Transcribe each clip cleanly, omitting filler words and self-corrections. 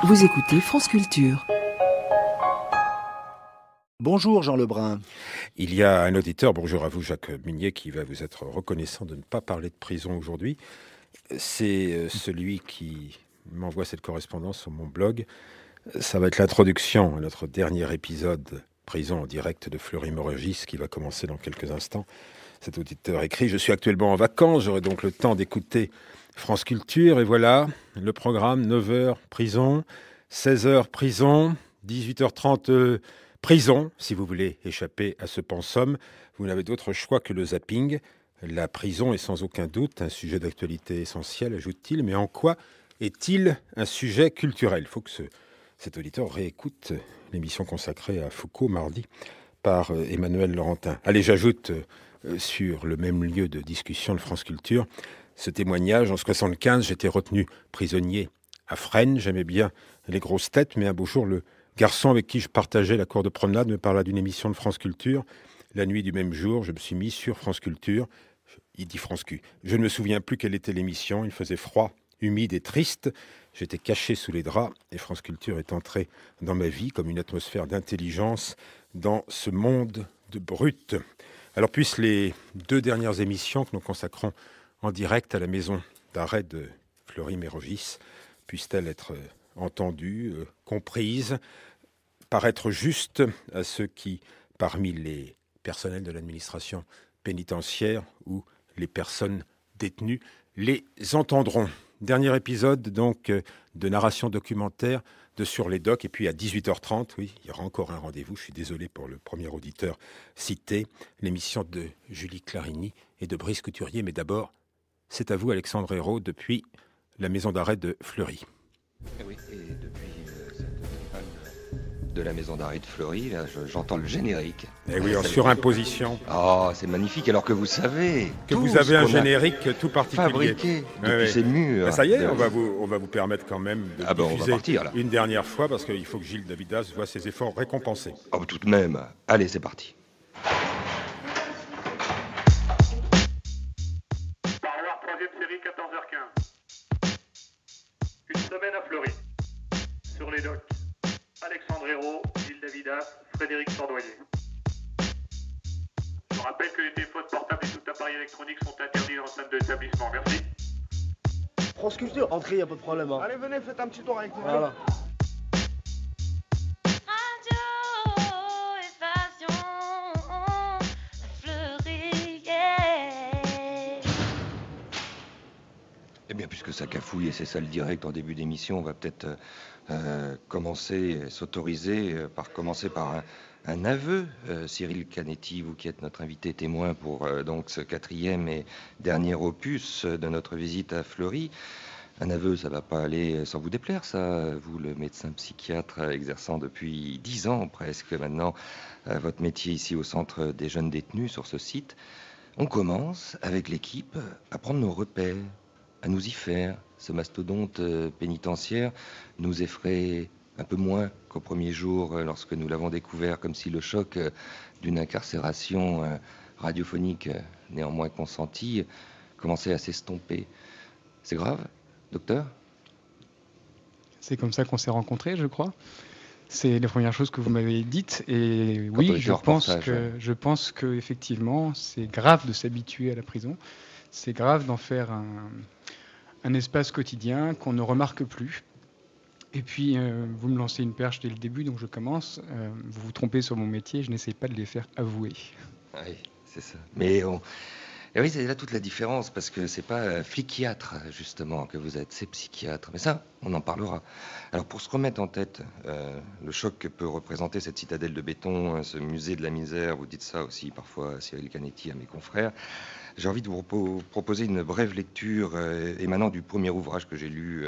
Vous écoutez France Culture. Bonjour Jean Lebrun. Il y a un auditeur, bonjour à vous Jacques Minier, qui va vous être reconnaissant de ne pas parler de prison aujourd'hui. C'est celui qui m'envoie cette correspondance sur mon blog. Ça va être l'introduction à notre dernier épisode prison en direct de Fleury-Mérogis qui va commencer dans quelques instants. Cet auditeur écrit « Je suis actuellement en vacances, j'aurai donc le temps d'écouter France Culture. Et voilà, le programme, 9h, prison, 16h, prison, 18h30, prison, si vous voulez échapper à ce pensum. Vous n'avez d'autre choix que le zapping. La prison est sans aucun doute un sujet d'actualité essentiel, ajoute-t-il. Mais en quoi est-il un sujet culturel ? Il faut que cet auditeur réécoute l'émission consacrée à Foucault mardi par Emmanuel Laurentin. Allez, j'ajoute sur le même lieu de discussion de France Culture ce témoignage. En 1975, j'étais retenu prisonnier à Fresnes. J'aimais bien les grosses têtes, mais un beau jour, le garçon avec qui je partageais la cour de promenade me parla d'une émission de France Culture. La nuit du même jour, je me suis mis sur France Culture. Il dit France Q. Je ne me souviens plus quelle était l'émission. Il faisait froid, humide et triste. J'étais caché sous les draps et France Culture est entrée dans ma vie comme une atmosphère d'intelligence dans ce monde de brut. Alors puissent les 2 dernières émissions que nous consacrons en direct à la maison d'arrêt de Fleury-Mérogis puissent-elles être entendues, comprises, paraître justes à ceux qui, parmi les personnels de l'administration pénitentiaire ou les personnes détenues, les entendront. Dernier épisode donc de narration documentaire de Sur les Docs. Et puis à 18h30, oui, il y aura encore un rendez-vous. Je suis désolé pour le premier auditeur cité. L'émission de Julie Clarini et de Brice Couturier. Mais d'abord, c'est à vous Alexandre Hérault depuis la maison d'arrêt de Fleury. Oui, et depuis cette tribune de la maison d'arrêt de Fleury, là, j'entends le générique. Et oui, en surimposition. Oh, c'est magnifique, alors que vous savez Que vous avez un générique tout particulier. Fabriqué depuis ces murs. Ben ça y est, on va vous permettre quand même de on va diffuser partir, là. une dernière fois, parce qu'il faut que Gilles Davidas voit ses efforts récompensés. Oh, tout de même. Allez, c'est parti. Parloir, 3e série, 14h15. Une semaine à Fleury. Sur les docks, Alexandre Hérault, Gilles Davidas, Frédéric Sordoyer. Je rappelle que les téléphones portables et tout appareil électronique sont interdits dans l'enceinte de l'établissement. Merci. France Culture, entrez, y a pas de problème. Hein. Allez, venez, faites un petit tour avec nous. Voilà. Radio Évasion, Fleury, yeah. Eh bien, puisque ça cafouille et c'est ça le direct en début d'émission, on va peut-être commencer par un aveu. Cyril Canetti, vous qui êtes notre invité témoin pour donc ce 4e et dernier opus de notre visite à Fleury. Un aveu, ça va pas aller sans vous déplaire, ça. Vous, le médecin psychiatre exerçant depuis 10 ans presque maintenant votre métier ici au centre des jeunes détenus sur ce site. On commence avec l'équipe à prendre nos repères, à nous y faire. Ce mastodonte pénitentiaire nous effraie un peu moins qu'au premier jour lorsque nous l'avons découvert, comme si le choc d'une incarcération radiophonique néanmoins consentie commençait à s'estomper. C'est grave, docteur ? C'est comme ça qu'on s'est rencontrés, je crois. C'est les premières choses que vous m'avez dites. Et oui, je pense que effectivement, c'est grave de s'habituer à la prison. C'est grave d'en faire un espace quotidien qu'on ne remarque plus. Et puis, vous me lancez une perche dès le début, donc je commence. Vous vous trompez sur mon métier, je n'essaie pas de les faire avouer. Oui, c'est ça. Et oui, c'est là toute la différence, parce que c'est pas fliquiatre, justement, que vous êtes, c'est psychiatre. Mais ça, on en parlera. Alors, pour se remettre en tête le choc que peut représenter cette citadelle de béton, ce musée de la misère, vous dites ça aussi parfois, Cyril Canetti, à mes confrères, j'ai envie de vous proposer une brève lecture émanant du premier ouvrage que j'ai lu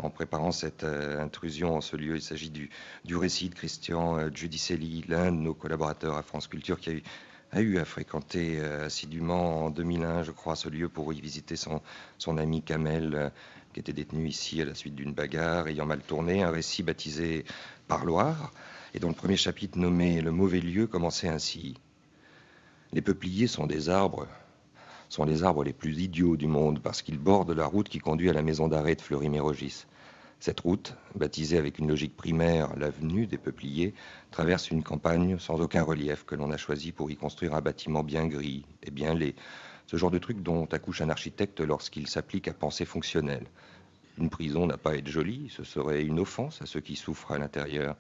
en préparant cette intrusion en ce lieu. Il s'agit du récit de Christian Giudicelli, l'un de nos collaborateurs à France Culture, qui a eu à fréquenter assidûment en 2001, je crois, ce lieu pour y visiter son ami Kamel, qui était détenu ici à la suite d'une bagarre ayant mal tourné. Un récit baptisé Parloir, et dont le premier chapitre nommé Le mauvais lieu commençait ainsi. Les peupliers sont les arbres les plus idiots du monde, parce qu'ils bordent la route qui conduit à la maison d'arrêt de Fleury-Mérogis. Cette route, baptisée avec une logique primaire l'avenue des Peupliers, traverse une campagne sans aucun relief que l'on a choisi pour y construire un bâtiment bien gris et bien laid. Ce genre de truc dont accouche un architecte lorsqu'il s'applique à penser fonctionnel. Une prison n'a pas à être jolie, ce serait une offense à ceux qui souffrent à l'intérieur.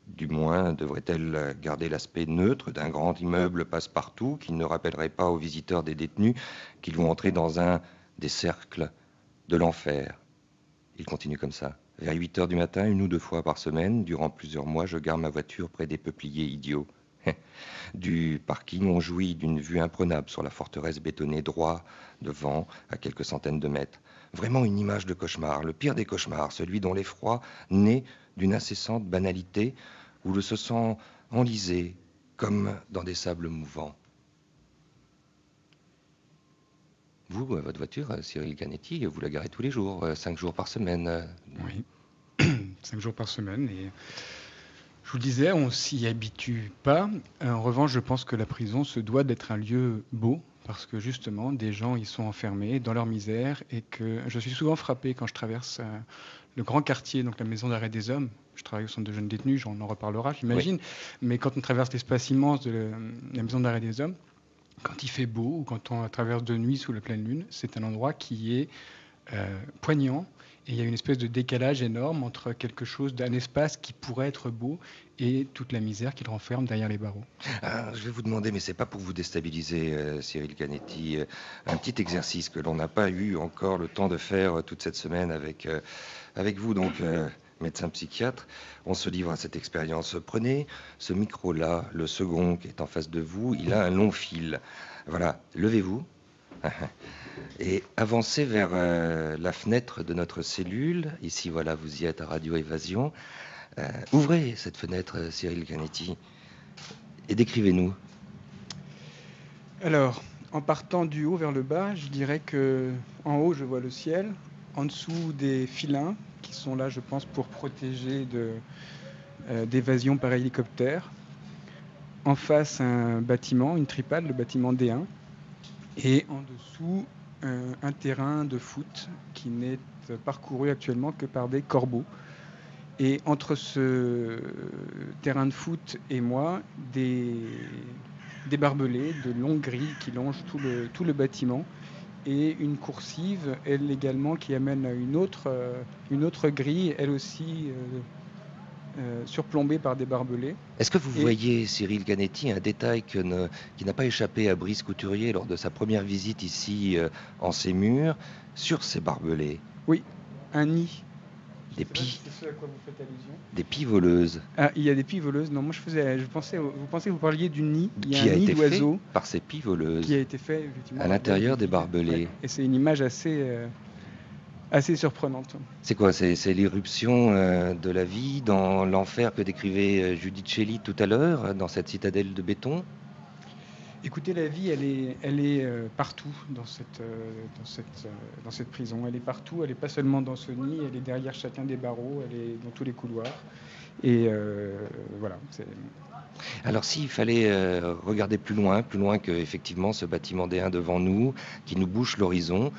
Du moins, devrait-elle garder l'aspect neutre d'un grand immeuble passe-partout qui ne rappellerait pas aux visiteurs des détenus qu'ils vont entrer dans un des cercles de l'enfer. Il continue comme ça. Vers 8 heures du matin, 1 ou 2 fois par semaine, durant plusieurs mois, je gare ma voiture près des Peupliers idiots. Du parking, on jouit d'une vue imprenable sur la forteresse bétonnée droit devant, à quelques centaines de mètres. Vraiment une image de cauchemar, le pire des cauchemars, celui dont l'effroi naît d'une incessante banalité où le se sent enlisé, comme dans des sables mouvants. Vous, votre voiture, Cyril Canetti, vous la garez tous les jours, 5 jours par semaine. Oui, 5 jours par semaine. Et je vous le disais, on s'y habitue pas. En revanche, je pense que la prison se doit d'être un lieu beau, parce que justement, des gens y sont enfermés dans leur misère, et que je suis souvent frappé quand je traverse le grand quartier, donc la maison d'arrêt des hommes. Je travaille au centre de jeunes détenus, on en reparlera, j'imagine. Oui. Mais quand on traverse l'espace immense de la maison d'arrêt des hommes, quand il fait beau ou quand on traverse de nuit sous la pleine lune, c'est un endroit qui est poignant. Et il y a une espèce de décalage énorme entre quelque chose d'un espace qui pourrait être beau et toute la misère qu'il renferme derrière les barreaux. Je vais vous demander, mais c'est pas pour vous déstabiliser, Cyril Canetti, un petit exercice que l'on n'a pas eu encore le temps de faire toute cette semaine avec vous, donc médecin psychiatre. On se livre à cette expérience. Prenez ce micro-là, le second qui est en face de vous, il a un long fil. Voilà, levez-vous. Et avancez vers la fenêtre de notre cellule. Ici, voilà, vous y êtes à Radio Évasion. Ouvrez cette fenêtre, Cyril Canetti, et décrivez-nous. Alors, en partant du haut vers le bas, je dirais que en haut, je vois le ciel. En dessous, des filins qui sont là, je pense, pour protéger d'évasion par hélicoptère. En face, un bâtiment, une tripale, le bâtiment D1. Et en dessous, un terrain de foot qui n'est parcouru actuellement que par des corbeaux. Et entre ce terrain de foot et moi, des barbelés de longues grilles qui longent tout le bâtiment. Et une coursive, elle également, qui amène à une autre grille, elle aussi surplombée par des barbelés. Est-ce que vous voyez, Cyril Canetti, un détail qui n'a pas échappé à Brice Couturier lors de sa première visite ici en ces murs, sur ces barbelés? Oui, un nid. Des pies. C'est ce à quoi vous faites allusion. Des pies voleuses. Ah, il y a des pies voleuses. Non, moi vous pensez que vous parliez du nid. Il y a qui un a nid été d'oiseau fait par ces pies voleuses. Qui a été fait effectivement à l'intérieur des barbelés. Ouais. Et c'est une image assez surprenante. C'est quoi? C'est l'irruption de la vie dans l'enfer que décrivait Judith Shelley tout à l'heure, dans cette citadelle de béton? Écoutez, la vie, elle est partout dans cette prison. Elle est partout. Elle n'est pas seulement dans ce nid. Elle est derrière chacun des barreaux. Elle est dans tous les couloirs. Et voilà. Alors s'il fallait regarder plus loin que effectivement ce bâtiment D1 devant nous, qui nous bouche l'horizon,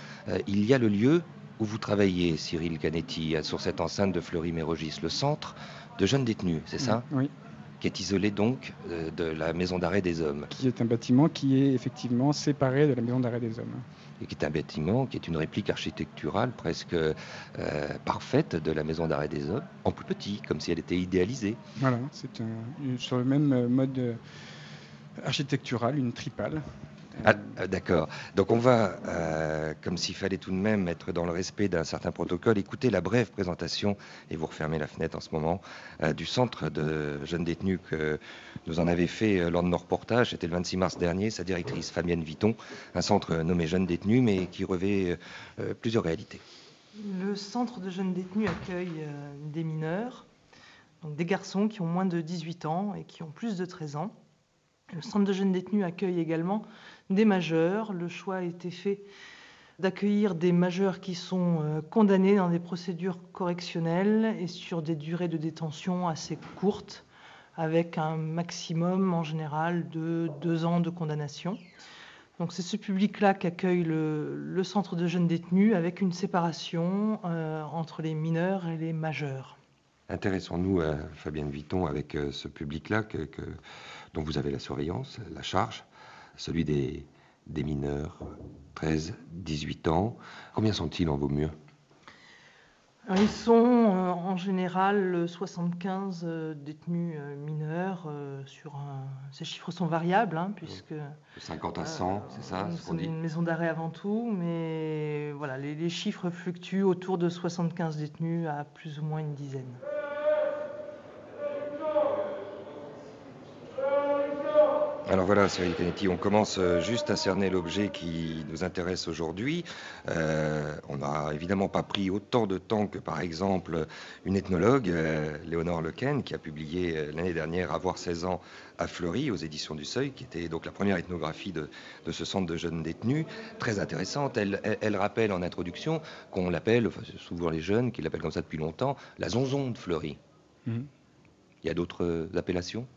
il y a le lieu où vous travaillez, Cyril Canetti, sur cette enceinte de Fleury-Mérogis, le centre de jeunes détenus, c'est ça? Oui. Qui est isolé donc de la maison d'arrêt des hommes. Qui est un bâtiment qui est effectivement séparé de la maison d'arrêt des hommes. Et qui est un bâtiment qui est une réplique architecturale presque parfaite de la maison d'arrêt des hommes, en plus petit, comme si elle était idéalisée. Voilà, c'est sur le même mode architectural, une tripale. Ah, d'accord. Donc on va, comme s'il fallait tout de même être dans le respect d'un certain protocole, écouter la brève présentation, et vous refermez la fenêtre en ce moment, du centre de jeunes détenus que nous en avait fait lors de nos reportages. C'était le 26 mars dernier, sa directrice Fabienne Viton, un centre nommé jeunes détenus, mais qui revêt plusieurs réalités. Le centre de jeunes détenus accueille des mineurs, donc des garçons qui ont moins de 18 ans et qui ont plus de 13 ans. Le centre de jeunes détenus accueille également des majeurs. Le choix a été fait d'accueillir des majeurs qui sont condamnés dans des procédures correctionnelles et sur des durées de détention assez courtes, avec un maximum en général de 2 ans de condamnation. Donc c'est ce public-là qu'accueille le centre de jeunes détenus avec une séparation entre les mineurs et les majeurs. Intéressons-nous, Fabienne Vuitton, avec ce public-là dont vous avez la surveillance, la charge, celui des mineurs, 13, 18 ans. Combien sont-ils en Vaumur? Alors, ils sont en général 75 détenus mineurs. Ces chiffres sont variables, puisque... 50 à 100, c'est ça Nous ce qu'on sommes dit? une maison d'arrêt avant tout, mais voilà, les chiffres fluctuent autour de 75 détenus à plus ou moins une dizaine. Alors voilà, Cyril Canetti, on commence juste à cerner l'objet qui nous intéresse aujourd'hui. On n'a évidemment pas pris autant de temps que, par exemple, une ethnologue, Léonore Lequesne, qui a publié l'année dernière « Avoir 16 ans à Fleury » aux éditions du Seuil, qui était donc la première ethnographie de ce centre de jeunes détenus. Très intéressante. Elle rappelle en introduction qu'on l'appelle, enfin, c'est souvent les jeunes qui l'appellent comme ça depuis longtemps, la zonzon de Fleury. Il y a d'autres appellations?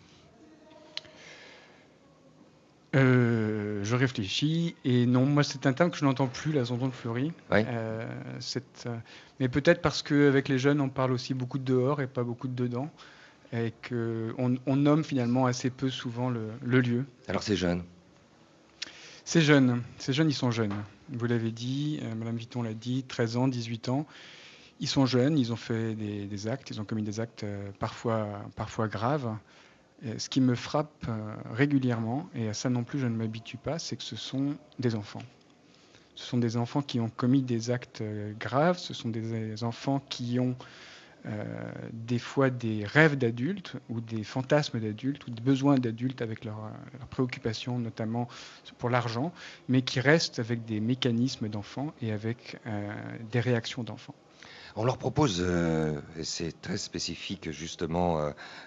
Je réfléchis et non, moi c'est un terme que je n'entends plus, la zonzon de Fleury. Oui. Mais peut-être parce qu'avec les jeunes on parle aussi beaucoup de dehors et pas beaucoup de dedans, et qu'on nomme finalement assez peu souvent le lieu. Alors c'est jeune. Ces jeunes, ils sont jeunes. Vous l'avez dit, Madame Vuitton l'a dit, 13 ans, 18 ans. Ils sont jeunes, ils ont fait des actes, ils ont commis des actes parfois graves. Ce qui me frappe régulièrement, et à ça non plus je ne m'habitue pas, c'est que ce sont des enfants. Ce sont des enfants qui ont commis des actes graves, ce sont des enfants qui ont des fois des rêves d'adultes, ou des fantasmes d'adultes, ou des besoins d'adultes avec leurs préoccupations, notamment pour l'argent, mais qui restent avec des mécanismes d'enfants et avec des réactions d'enfants. On leur propose, et c'est très spécifique justement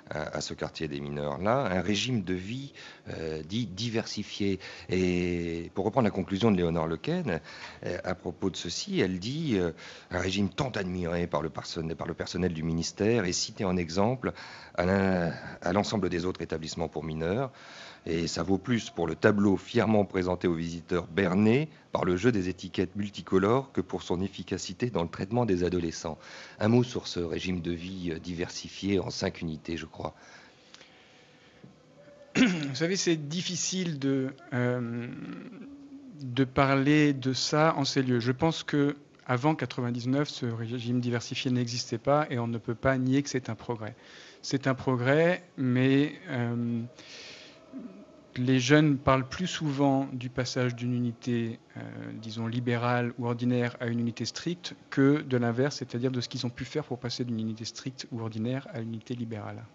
à ce quartier des mineurs-là, un régime de vie dit diversifié. Et pour reprendre la conclusion de Léonore Lequesne, à propos de ceci, elle dit un régime tant admiré par le personnel du ministère et cité en exemple à l'ensemble des autres établissements pour mineurs. Et ça vaut plus pour le tableau fièrement présenté aux visiteurs bernés par le jeu des étiquettes multicolores que pour son efficacité dans le traitement des adolescents. Un mot sur ce régime de vie diversifié en 5 unités, je crois. Vous savez, c'est difficile de parler de ça en ces lieux. Je pense qu'avant 1999, ce régime diversifié n'existait pas et on ne peut pas nier que c'est un progrès. C'est un progrès, mais... les jeunes parlent plus souvent du passage d'une unité, disons, libérale ou ordinaire à une unité stricte que de l'inverse, c'est-à-dire de ce qu'ils ont pu faire pour passer d'une unité stricte ou ordinaire à une unité libérale.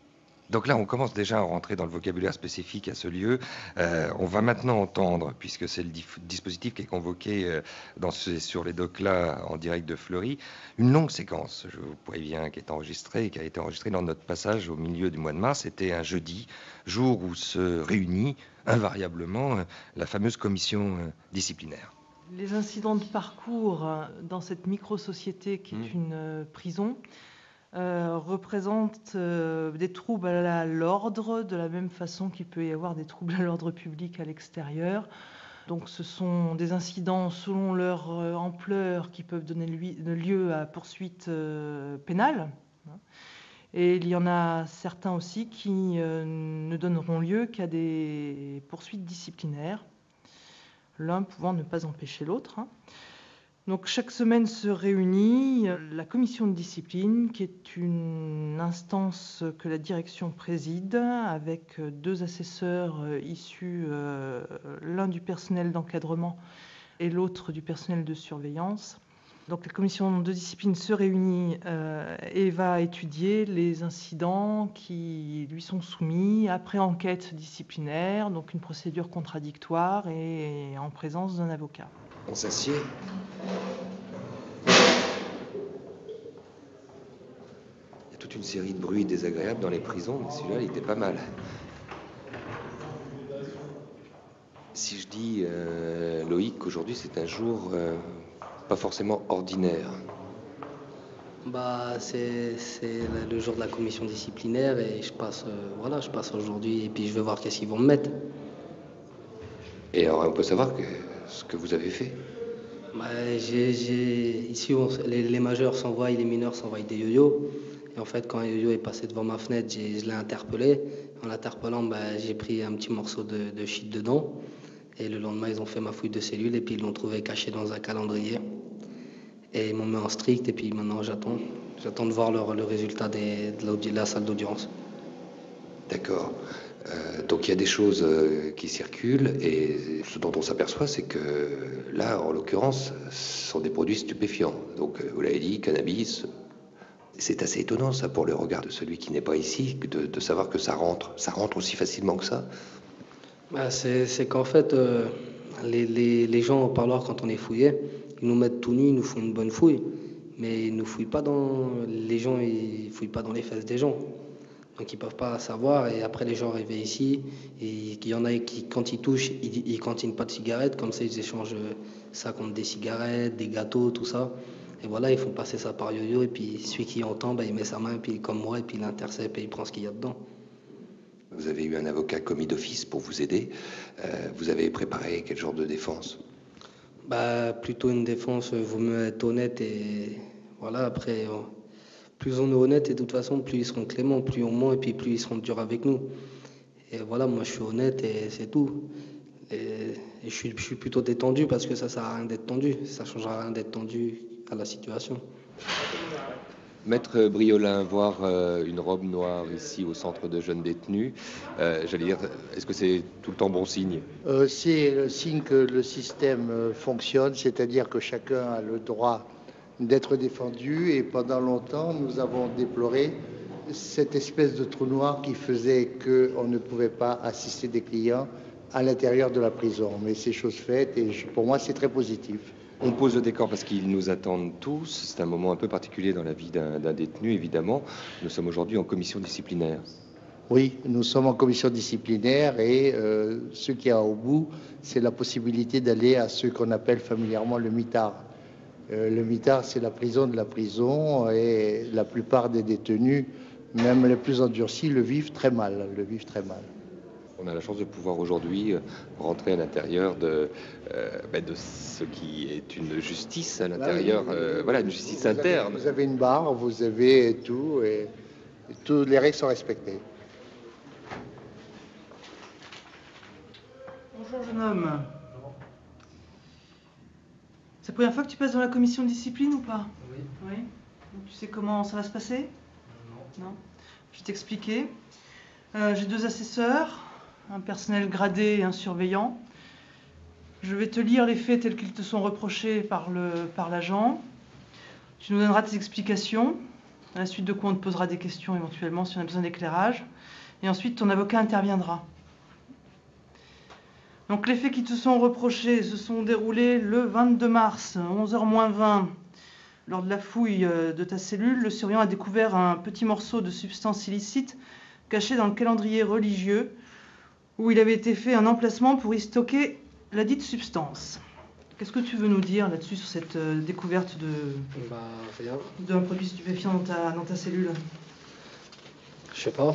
Donc là, on commence déjà à rentrer dans le vocabulaire spécifique à ce lieu. On va maintenant entendre, puisque c'est le dispositif qui est convoqué sur les docks-là en direct de Fleury, une longue séquence, je vous préviens, qui a été enregistrée dans notre passage au milieu du mois de mars. C'était un jeudi, jour où se réunit invariablement la fameuse commission disciplinaire. Les incidents de parcours dans cette micro-société qui est une prison représentent des troubles à l'ordre, de la même façon qu'il peut y avoir des troubles à l'ordre public à l'extérieur. Donc ce sont des incidents selon leur ampleur qui peuvent donner lieu à poursuite pénale. Et il y en a certains aussi qui ne donneront lieu qu'à des poursuites disciplinaires, l'un pouvant ne pas empêcher l'autre. Donc chaque semaine se réunit la commission de discipline, qui est une instance que la direction préside, avec 2 assesseurs issus, l'un du personnel d'encadrement et l'autre du personnel de surveillance. Donc la commission de discipline se réunit et va étudier les incidents qui lui sont soumis après enquête disciplinaire, donc une procédure contradictoire et en présence d'un avocat. On s'assied. Il y a toute une série de bruits désagréables dans les prisons, mais celui-là, il était pas mal. Si je dis, Loïc, qu'aujourd'hui c'est un jour pas forcément ordinaire. C'est le jour de la commission disciplinaire et je passe aujourd'hui et puis je vais voir qu'est-ce qu'ils vont me mettre. Et alors, on peut savoir ce que vous avez fait? Bah, ici, les majeurs s'envoient, les mineurs s'envoient des yo-yo. Et en fait, quand un yo-yo est passé devant ma fenêtre, je l'ai interpellé. En l'interpellant, bah, j'ai pris un petit morceau de shit dedans. Et le lendemain, ils ont fait ma fouille de cellules et puis ils l'ont trouvé caché dans un calendrier. Et ils m'ont mis en strict et puis maintenant, j'attends. J'attends de voir le résultat de la salle d'audience. D'accord. Donc il y a des choses qui circulent et ce dont on s'aperçoit, c'est que là, en l'occurrence, ce sont des produits stupéfiants. Donc vous l'avez dit, cannabis. C'est assez étonnant ça pour le regard de celui qui n'est pas ici, de savoir que ça rentre aussi facilement que ça. Bah, c'est qu'en fait, les gens au parloir, quand on est fouillé, ils nous mettent tout nus, ils nous font une bonne fouille. Mais ils ne fouillent pas les gens, ils fouillent pas dans les fesses des gens. Donc ils peuvent pas savoir. Et après, les gens arrivés ici, et il y en a qui, quand ils touchent, ils cantinent pas de cigarettes. Comme ça, ils échangent ça contre des cigarettes, des gâteaux, tout ça. Et voilà, ils font passer ça par yo-yo. Et puis celui qui entend, bah, il met sa main, puis comme moi, et puis il intercepte et il prend ce qu'il y a dedans. Vous avez eu un avocat commis d'office pour vous aider. Vous avez préparé quel genre de défense? Bah, plutôt une défense, vaut mieux être honnête et voilà, après, plus on est honnête et de toute façon, plus ils seront cléments, plus on ment et puis plus ils seront durs avec nous. Et voilà, moi je suis honnête et c'est tout. Et je suis plutôt détendu parce que ça sert à rien d'être tendu, ça changera rien d'être tendu à la situation. Maître Briolin, voir une robe noire ici au centre de jeunes détenus, j'allais dire, est-ce que c'est tout le temps bon signe? C'est le signe que le système fonctionne, c'est-à-dire que chacun a le droit d'être défendu. Et pendant longtemps, nous avons déploré cette espèce de trou noir qui faisait qu'on ne pouvait pas assister des clients à l'intérieur de la prison. Mais c'est chose faite et pour moi, c'est très positif. On pose le décor parce qu'ils nous attendent tous. C'est un moment un peu particulier dans la vie d'un détenu, évidemment. Nous sommes aujourd'hui en commission disciplinaire. Oui, nous sommes en commission disciplinaire et ce qu'il y a au bout, c'est la possibilité d'aller à ce qu'on appelle familièrement le mitard. Le mitard, c'est la prison de la prison et la plupart des détenus, même les plus endurcis, le vivent très mal. On a la chance de pouvoir aujourd'hui rentrer à l'intérieur de ce qui est une justice à l'intérieur, voilà, une justice interne. Vous avez une barre, vous avez tout, et toutes les règles sont respectées. Bonjour jeune homme. C'est la première fois que tu passes dans la commission de discipline ou pas? Oui. Donc, tu sais comment ça va se passer? Non. Je vais t'expliquer. J'ai 2 assesseurs, un personnel gradé et un surveillant. Je vais te lire les faits tels qu'ils te sont reprochés par l'agent. Tu nous donneras tes explications, à la suite de quoi on te posera des questions éventuellement si on a besoin d'éclairage. Et ensuite, ton avocat interviendra. Donc les faits qui te sont reprochés se sont déroulés le 22 mars, 11h-20. Lors de la fouille de ta cellule, le surveillant a découvert un petit morceau de substance illicite caché dans le calendrier religieux où il avait été fait un emplacement pour y stocker la dite substance. Qu'est-ce que tu veux nous dire là-dessus sur cette découverte Rien. d'un produit stupéfiant dans ta cellule? Je sais pas.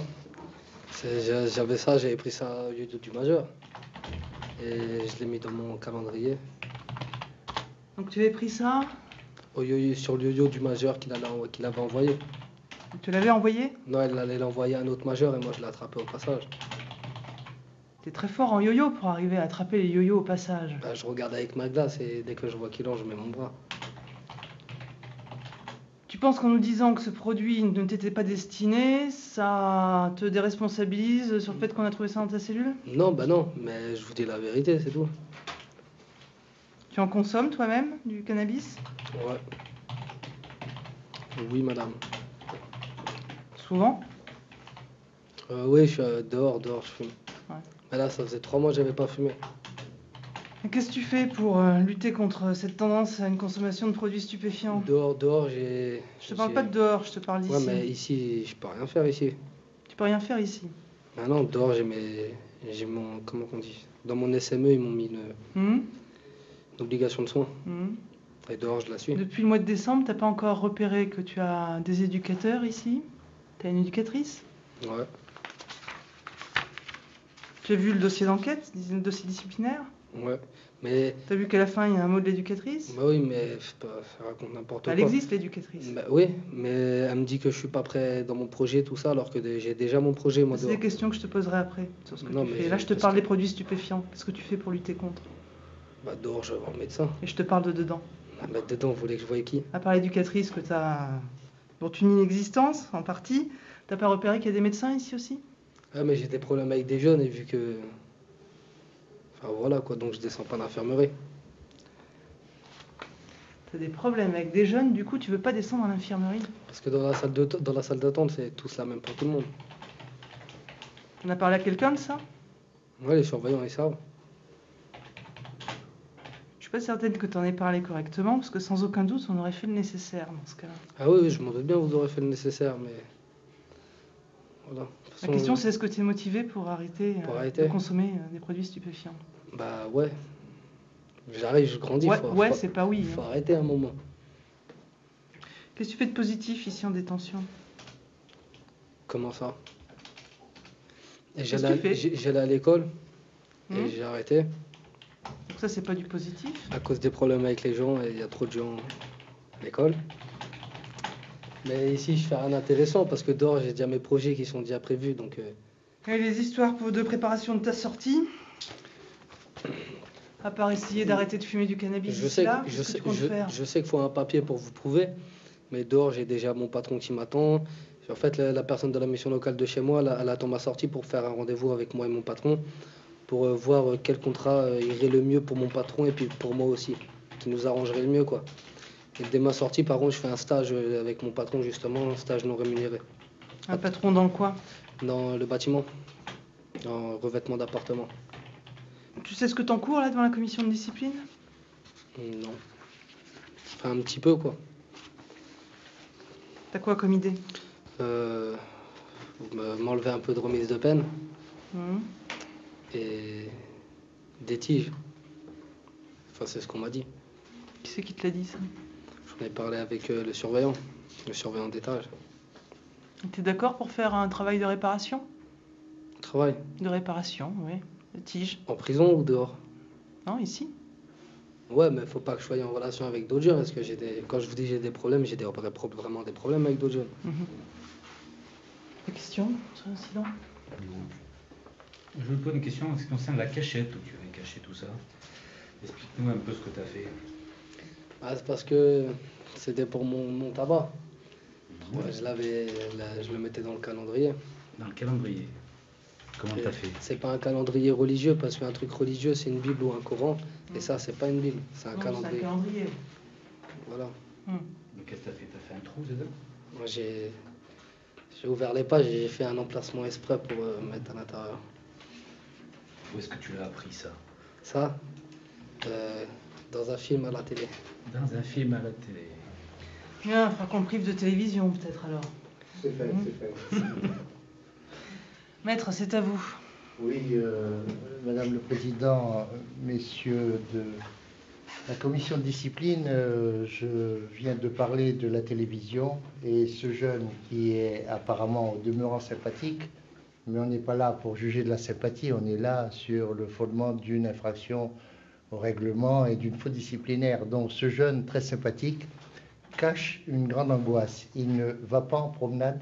J'avais pris ça au lieu du majeur. Et je l'ai mis dans mon calendrier. Donc tu avais pris ça sur le yo-yo du majeur qu'il avait envoyé. Tu l'avais envoyé? Non, elle allait l'envoyer à un autre majeur et moi je l'ai attrapé au passage. T'es très fort en yo-yo pour arriver à attraper les yo-yo au passage. Bah, je regarde avec ma glace et dès que je vois qu'il en, je mets mon bras. Tu penses qu'en nous disant que ce produit ne t'était pas destiné, ça te déresponsabilise sur le fait qu'on a trouvé ça dans ta cellule? Non, bah non, mais je vous dis la vérité, c'est tout. Tu en consommes toi-même, du cannabis? Ouais. Oui, madame. Souvent? Oui, je suis dehors, je fume. Ouais. Mais là, ça faisait 3 mois que j'avais pas fumé. Et qu'est-ce que tu fais pour lutter contre cette tendance à une consommation de produits stupéfiants? Dehors, j'ai... Je te parle pas de dehors, je te parle d'ici. Ouais, mais ici, je peux rien faire ici. Tu peux rien faire ici? Ah non, dehors, j'ai mon... Comment on dit? Dans mon SME, ils m'ont mis une obligation de soins. Et dehors, je la suis. Depuis le mois de décembre, t'as pas encore repéré que tu as des éducateurs ici? T'as une éducatrice? Ouais. Tu as vu le dossier d'enquête, le dossier disciplinaire? Ouais, mais... T'as vu qu'à la fin, il y a un mot de l'éducatrice? Bah oui, mais ça raconte n'importe quoi. Elle existe, l'éducatrice. Bah oui, mais elle me dit que je suis pas prêt dans mon projet, tout ça, alors que j'ai déjà mon projet, moi, C'est dehors. des questions que je te poserai après, sur ce que Non, tu mais fais. Là, je te parce parle que- des produits stupéfiants. Qu'est-ce que tu fais pour lutter contre? Bah dehors, je vais voir le médecin. Et je te parle de dedans. Ah, bah dedans, vous voulez que je voie qui? À part l'éducatrice dont tu nies l'existence, en partie, t'as pas repéré qu'il y a des médecins ici aussi? Ah, mais j'ai des problèmes avec des jeunes, et vu que... Enfin voilà, quoi, donc je descends pas d'infirmerie. T'as des problèmes avec des jeunes, du coup, tu veux pas descendre en infirmerie? Parce que dans la salle d'attente, c'est tous la même pour tout le monde. On a parlé à quelqu'un de ça? Ouais, les surveillants, ils savent. Je suis pas certaine que t'en aies parlé correctement, parce que sans aucun doute, on aurait fait le nécessaire dans ce cas-là. Ah oui, je m'en doute bien, vous aurez fait le nécessaire, mais... Voilà. De toute La façon, question, c'est est-ce que tu es motivé pour arrêter, arrêter de consommer des produits stupéfiants? Bah ouais. J'arrive, je grandis. Ouais, c'est pas oui. Faut arrêter un moment. Qu'est-ce que tu fais de positif ici en détention? Comment ça? Qu'est-ce que tu fais? J'allais à l'école et j'ai arrêté Donc ça, c'est pas du positif. à cause des problèmes avec les gens et il y a trop de gens à l'école. Mais ici, je fais rien d'intéressant parce que dehors, j'ai déjà mes projets qui sont déjà prévus. Donc, Et les histoires de préparation de ta sortie? À part essayer d'arrêter de fumer du cannabis je ici, sais, là, que- qu'est-ce que tu comptes faire? je sais qu'il faut un papier pour vous prouver. Mais dehors, j'ai déjà mon patron qui m'attend. En fait, la personne de la mission locale de chez moi, elle attend ma sortie pour faire un rendez-vous avec moi et mon patron pour voir quel contrat irait le mieux pour mon patron et puis pour moi aussi, qui nous arrangerait le mieux, quoi. Et dès ma sortie, par contre, je fais un stage avec mon patron, justement, un stage non rémunéré. Un patron dans quoi? Dans le bâtiment, en revêtement d'appartement. Tu sais ce que t'encours là devant la commission de discipline? Non. Enfin, un petit peu, quoi. T'as quoi comme idée? M'enlever un peu de remise de peine Mhm. et des tiges. Enfin, c'est ce qu'on m'a dit. Qui c'est qui te l'a dit ça? J'en ai parlé avec le surveillant d'étage. T'es d'accord pour faire un travail de réparation? Travail. De réparation, oui. De tige. En prison ou dehors? Non, ici? Ouais, mais faut pas que je sois en relation avec d'autres jeunes, parce que quand je vous dis j'ai des problèmes, j'ai vraiment des problèmes avec d'autres jeunes. Mhm. Des questions sur l'incident? Je vous pose une question en ce qui concerne la cachette où tu avais caché tout ça. Explique-nous un peu ce que tu as fait. Ah, c'est parce que c'était pour mon tabac. Ouais, je le mettais dans le calendrier. Dans le calendrier. Comment tu as fait? C'est pas un calendrier religieux, parce qu'un truc religieux, c'est une Bible ou un Coran. Et ça, c'est pas une Bible, c'est un Non, calendrier. c'est un calendrier. Voilà. Mhm. Mais qu'est-ce que tu as fait? Tu as fait un trou dedans? Moi, j'ai ouvert les pages et j'ai fait un emplacement exprès pour mettre à l'intérieur. Où est-ce que tu l'as appris ça? Ça, dans un film à la télé. Dans un film à la télé. Bien, il faudra qu'on le prive de télévision peut-être alors. C'est fait, c'est fait. Maître, c'est à vous. Oui, Madame le Président, messieurs de la commission de discipline, je viens de parler de la télévision et ce jeune qui est apparemment au demeurant sympathique, mais on n'est pas là pour juger de la sympathie, on est là sur le fondement d'une infraction au règlement et d'une faute disciplinaire. Donc ce jeune très sympathique cache une grande angoisse. Il ne va pas en promenade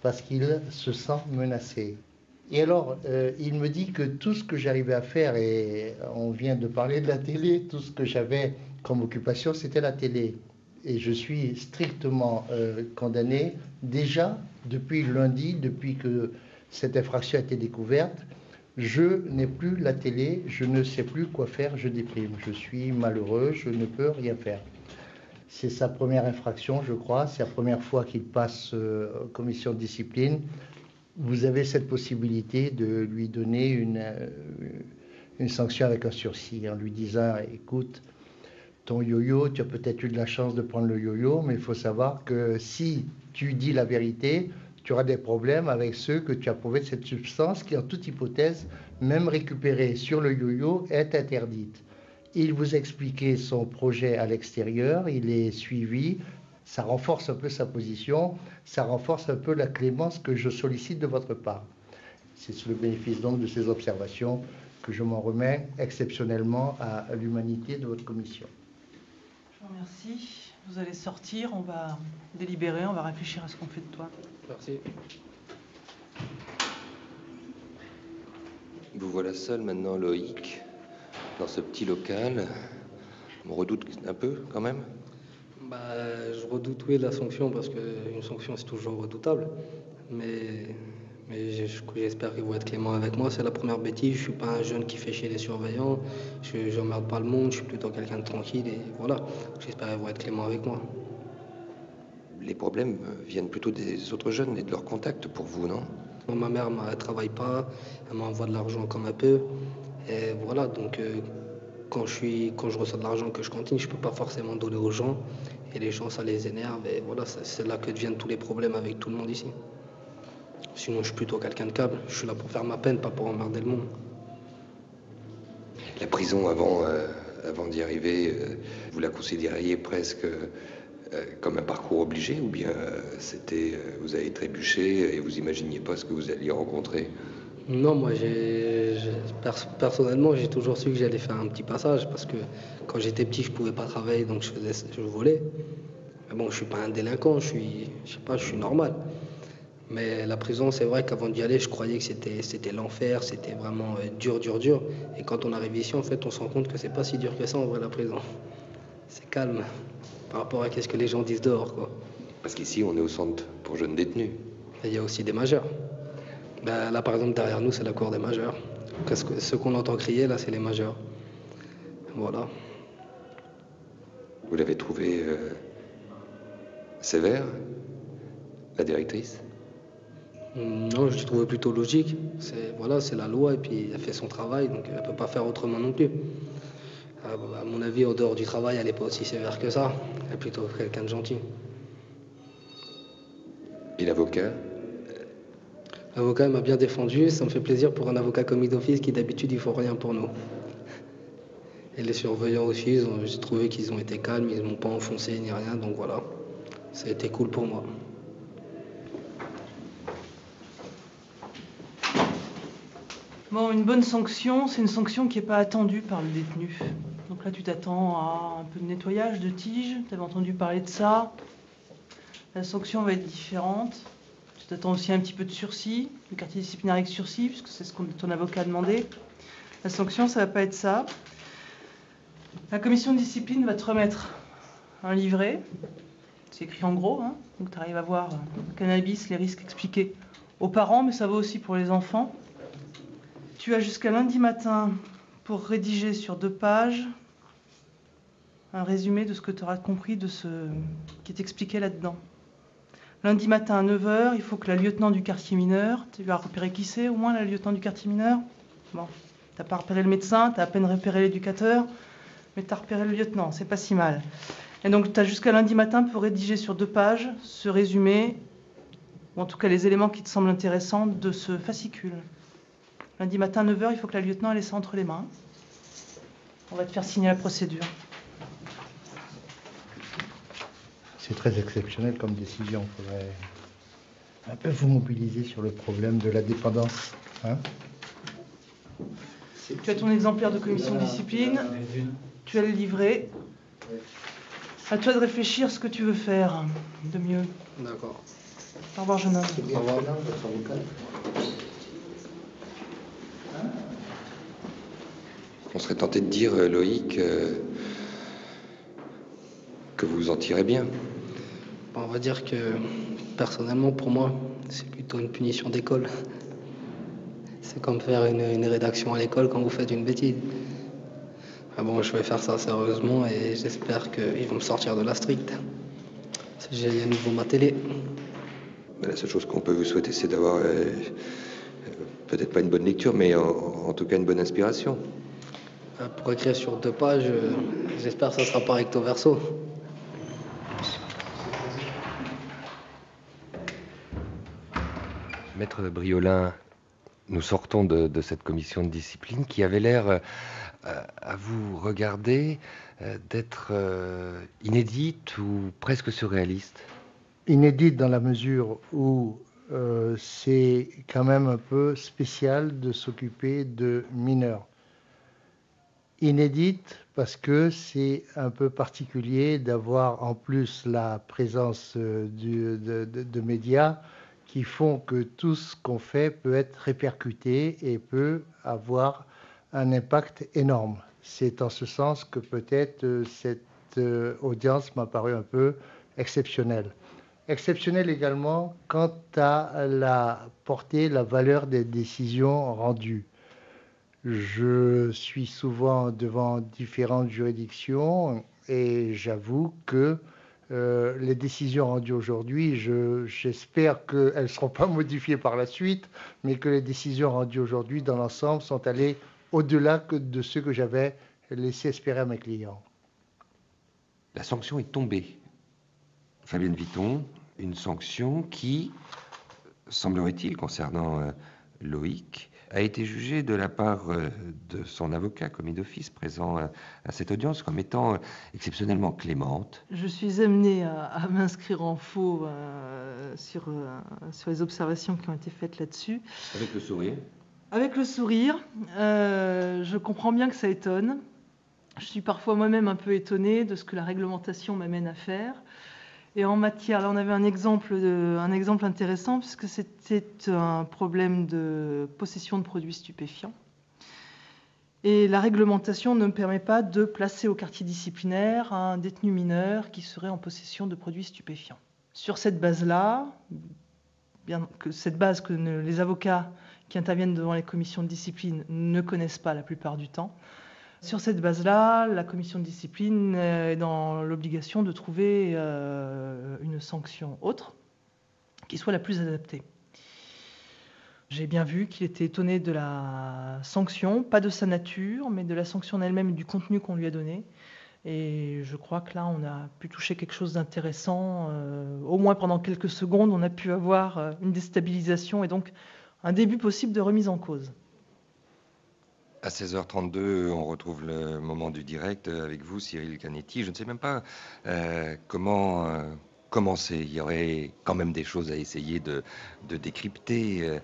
parce qu'il se sent menacé. Et alors, il me dit que tout ce que j'arrivais à faire, et on vient de parler de la télé, tout ce que j'avais comme occupation, c'était la télé. Et je suis strictement condamné, déjà depuis lundi, depuis que cette infraction a été découverte. Je n'ai plus la télé, je ne sais plus quoi faire, je déprime. Je suis malheureux, je ne peux rien faire. C'est sa première infraction, je crois. C'est la première fois qu'il passe commission de discipline. Vous avez cette possibilité de lui donner une sanction avec un sursis en lui disant « Écoute, ton yo-yo, tu as peut-être eu de la chance de prendre le yo-yo, mais il faut savoir que si tu dis la vérité, tu auras des problèmes avec ceux que tu as prouvés de cette substance qui, en toute hypothèse, même récupérée sur le yo-yo, est interdite. » Il vous expliquait son projet à l'extérieur, il est suivi. Ça renforce un peu sa position, ça renforce un peu la clémence que je sollicite de votre part. C'est sous le bénéfice donc de ces observations que je m'en remets exceptionnellement à l'humanité de votre commission. Je vous remercie. Vous allez sortir, on va délibérer, on va réfléchir à ce qu'on fait de toi. Merci. Vous voilà seul maintenant, Loïc, dans ce petit local. On redoute un peu, quand même? Je redoute, oui, la sanction, parce qu'une sanction, c'est toujours redoutable. Mais j'espère qu'ils vont être cléments avec moi. C'est la première bêtise. Je suis pas un jeune qui fait chier les surveillants. Je n'emmerde pas le monde. Je suis plutôt quelqu'un de tranquille. Et voilà. J'espère qu'ils vont être cléments avec moi. Les problèmes viennent plutôt des autres jeunes et de leur contact pour vous, non? Ma mère ne travaille pas. Elle m'envoie de l'argent comme un peu. Et voilà. Donc, quand je reçois de l'argent que je cantine, je peux pas forcément donner aux gens. Et les gens, ça les énerve. Et voilà, c'est là que deviennent tous les problèmes avec tout le monde ici. Sinon, je suis plutôt quelqu'un de câble. Je suis là pour faire ma peine, pas pour emmerder le monde. La prison, avant d'y arriver, vous la considériez presque comme un parcours obligé, ou bien vous avez trébuché et vous imaginiez pas ce que vous alliez rencontrer? Non, moi, personnellement, j'ai toujours su que j'allais faire un petit passage, parce que quand j'étais petit, je pouvais pas travailler, donc je volais. Mais bon, je suis pas un délinquant, je suis normal. Mais la prison, c'est vrai qu'avant d'y aller, je croyais que c'était l'enfer, c'était vraiment dur. Et quand on arrive ici, en fait, on se rend compte que c'est pas si dur que ça, en vrai, la prison. C'est calme par rapport à ce que les gens disent dehors, quoi. Parce qu'ici, on est au centre pour jeunes détenus. Et il y a aussi des majeurs. Là, par exemple, derrière nous, c'est la cour des majeurs. Ce qu'on entend crier, là, c'est les majeurs. Voilà. Vous l'avez trouvé sévère, la directrice? Non, je l'ai trouvé plutôt logique. C'est la loi, et puis elle fait son travail, donc elle ne peut pas faire autrement non plus. À mon avis, en dehors du travail, elle n'est pas aussi sévère que ça. Elle est plutôt quelqu'un de gentil. Et l'avocat? L'avocat m'a bien défendu. Ça me fait plaisir pour un avocat commis d'office qui, d'habitude, il faut rien pour nous. Et les surveillants aussi, j'ai trouvé qu'ils ont été calmes, ils ne m'ont pas enfoncé ni rien, donc voilà. Ça a été cool pour moi. Bon, une bonne sanction, c'est une sanction qui n'est pas attendue par le détenu. Donc là, tu t'attends à un peu de nettoyage de tige, tu avais entendu parler de ça. La sanction va être différente. Tu t'attends aussi à un petit peu de sursis, le quartier disciplinaire avec sursis, puisque c'est ce que ton avocat a demandé. La sanction, ça ne va pas être ça. La commission de discipline va te remettre un livret. C'est écrit en gros, hein. Donc tu arrives à voir le cannabis, les risques expliqués aux parents, mais ça vaut aussi pour les enfants. Tu as jusqu'à lundi matin pour rédiger sur 2 pages un résumé de ce que tu auras compris de ce qui est expliqué là-dedans. Lundi matin à 9h, il faut que la lieutenant du quartier mineur, tu vas repérer qui c'est au moins la lieutenant du quartier mineur? Bon, tu n'as pas repéré le médecin, tu as à peine repéré l'éducateur, mais tu as repéré le lieutenant, c'est pas si mal. Et donc tu as jusqu'à lundi matin pour rédiger sur 2 pages ce résumé, ou en tout cas les éléments qui te semblent intéressants de ce fascicule. Lundi matin, 9h, il faut que la lieutenant ait ça entre les mains. On va te faire signer la procédure. C'est très exceptionnel comme décision. Il faudrait un peu vous mobiliser sur le problème de la dépendance. Hein? Tu as ton exemplaire de commission de discipline. Tu as le livret. À toi de réfléchir ce que tu veux faire de mieux. D'accord. Au revoir, jeune homme. Au revoir. On serait tenté de dire, Loïc, que vous vous en tirez bien. On va dire que, personnellement, pour moi, c'est plutôt une punition d'école. C'est comme faire une rédaction à l'école quand vous faites une bêtise. Ah bon, je vais faire ça sérieusement et j'espère qu'ils vont me sortir de la stricte. J'ai à nouveau ma télé. La seule chose qu'on peut vous souhaiter, c'est d'avoir peut-être pas une bonne lecture, mais en tout cas une bonne inspiration. Pour écrire sur 2 pages, j'espère que ça sera pas recto verso. Maître Briolin, nous sortons de cette commission de discipline qui avait l'air, à vous regarder, d'être inédite ou presque surréaliste. Inédite dans la mesure où c'est quand même un peu spécial de s'occuper de mineurs. Inédite parce que c'est un peu particulier d'avoir en plus la présence de médias qui font que tout ce qu'on fait peut être répercuté et peut avoir un impact énorme. C'est en ce sens que peut-être cette audience m'a paru un peu exceptionnelle. Exceptionnelle également quant à la portée, la valeur des décisions rendues. Je suis souvent devant différentes juridictions et j'avoue que les décisions rendues aujourd'hui, j'espère qu'elles ne seront pas modifiées par la suite, mais que les décisions rendues aujourd'hui dans l'ensemble sont allées au-delà de ce que j'avais laissé espérer à mes clients. La sanction est tombée. Fabienne Vitton, une sanction qui, semblerait-il, concernant Loïc, a été jugée de la part de son avocat, commis d'office, présent à cette audience, comme étant exceptionnellement clémente. Je suis amenée à m'inscrire en faux sur les observations qui ont été faites là-dessus. Avec le sourire. Avec le sourire. Je comprends bien que ça étonne. Je suis parfois moi-même un peu étonnée de ce que la réglementation m'amène à faire. Et en matière, là on avait un exemple intéressant puisque c'était un problème de possession de produits stupéfiants. Et la réglementation ne me permet pas de placer au quartier disciplinaire un détenu mineur qui serait en possession de produits stupéfiants. Sur cette base-là, bien que cette base que les avocats qui interviennent devant les commissions de discipline ne connaissent pas la plupart du temps, sur cette base-là, la commission de discipline est dans l'obligation de trouver une sanction autre qui soit la plus adaptée. J'ai bien vu qu'il était étonné de la sanction, pas de sa nature, mais de la sanction en elle-même et du contenu qu'on lui a donné. Et je crois que là, on a pu toucher quelque chose d'intéressant. Au moins pendant quelques secondes, on a pu avoir une déstabilisation et donc un début possible de remise en cause. À 16h32, on retrouve le moment du direct avec vous, Cyril Canetti. Je ne sais même pas comment commencer. Il y aurait quand même des choses à essayer de décrypter.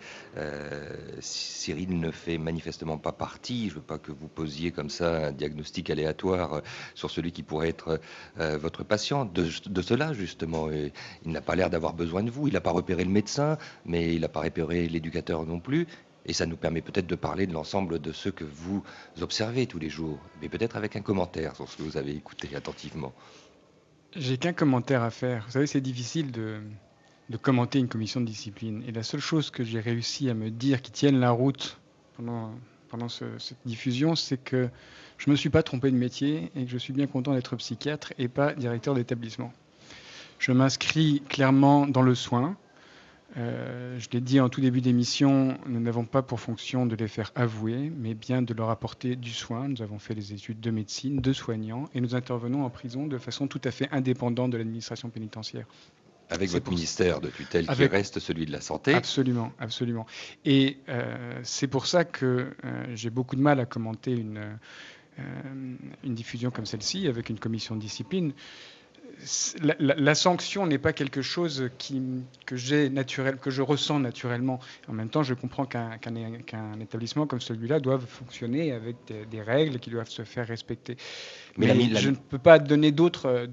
Cyril ne fait manifestement pas partie. Je ne veux pas que vous posiez comme ça un diagnostic aléatoire sur celui qui pourrait être votre patient. De cela, justement, il n'a pas l'air d'avoir besoin de vous. Il n'a pas repéré le médecin, mais il n'a pas repéré l'éducateur non plus. Et ça nous permet peut-être de parler de l'ensemble de ce que vous observez tous les jours, mais peut-être avec un commentaire sur ce que vous avez écouté attentivement. J'ai qu'un commentaire à faire. Vous savez, c'est difficile de commenter une commission de discipline. Et la seule chose que j'ai réussi à me dire qui tienne la route pendant cette diffusion, c'est que je ne me suis pas trompé de métier et que je suis bien content d'être psychiatre et pas directeur d'établissement. Je m'inscris clairement dans le soin. Je l'ai dit en tout début d'émission, nous n'avons pas pour fonction de les faire avouer, mais bien de leur apporter du soin. Nous avons fait des études de médecine, de soignants, et nous intervenons en prison de façon tout à fait indépendante de l'administration pénitentiaire. Avec votre ministère de tutelle qui reste celui de la santé. Absolument, absolument. Et c'est pour ça que j'ai beaucoup de mal à commenter une diffusion comme celle-ci avec une commission de discipline. La sanction n'est pas quelque chose que je ressens naturellement. En même temps, je comprends qu'un établissement comme celui-là doive fonctionner avec des règles qui doivent se faire respecter. Mais je ne peux pas donner d'autres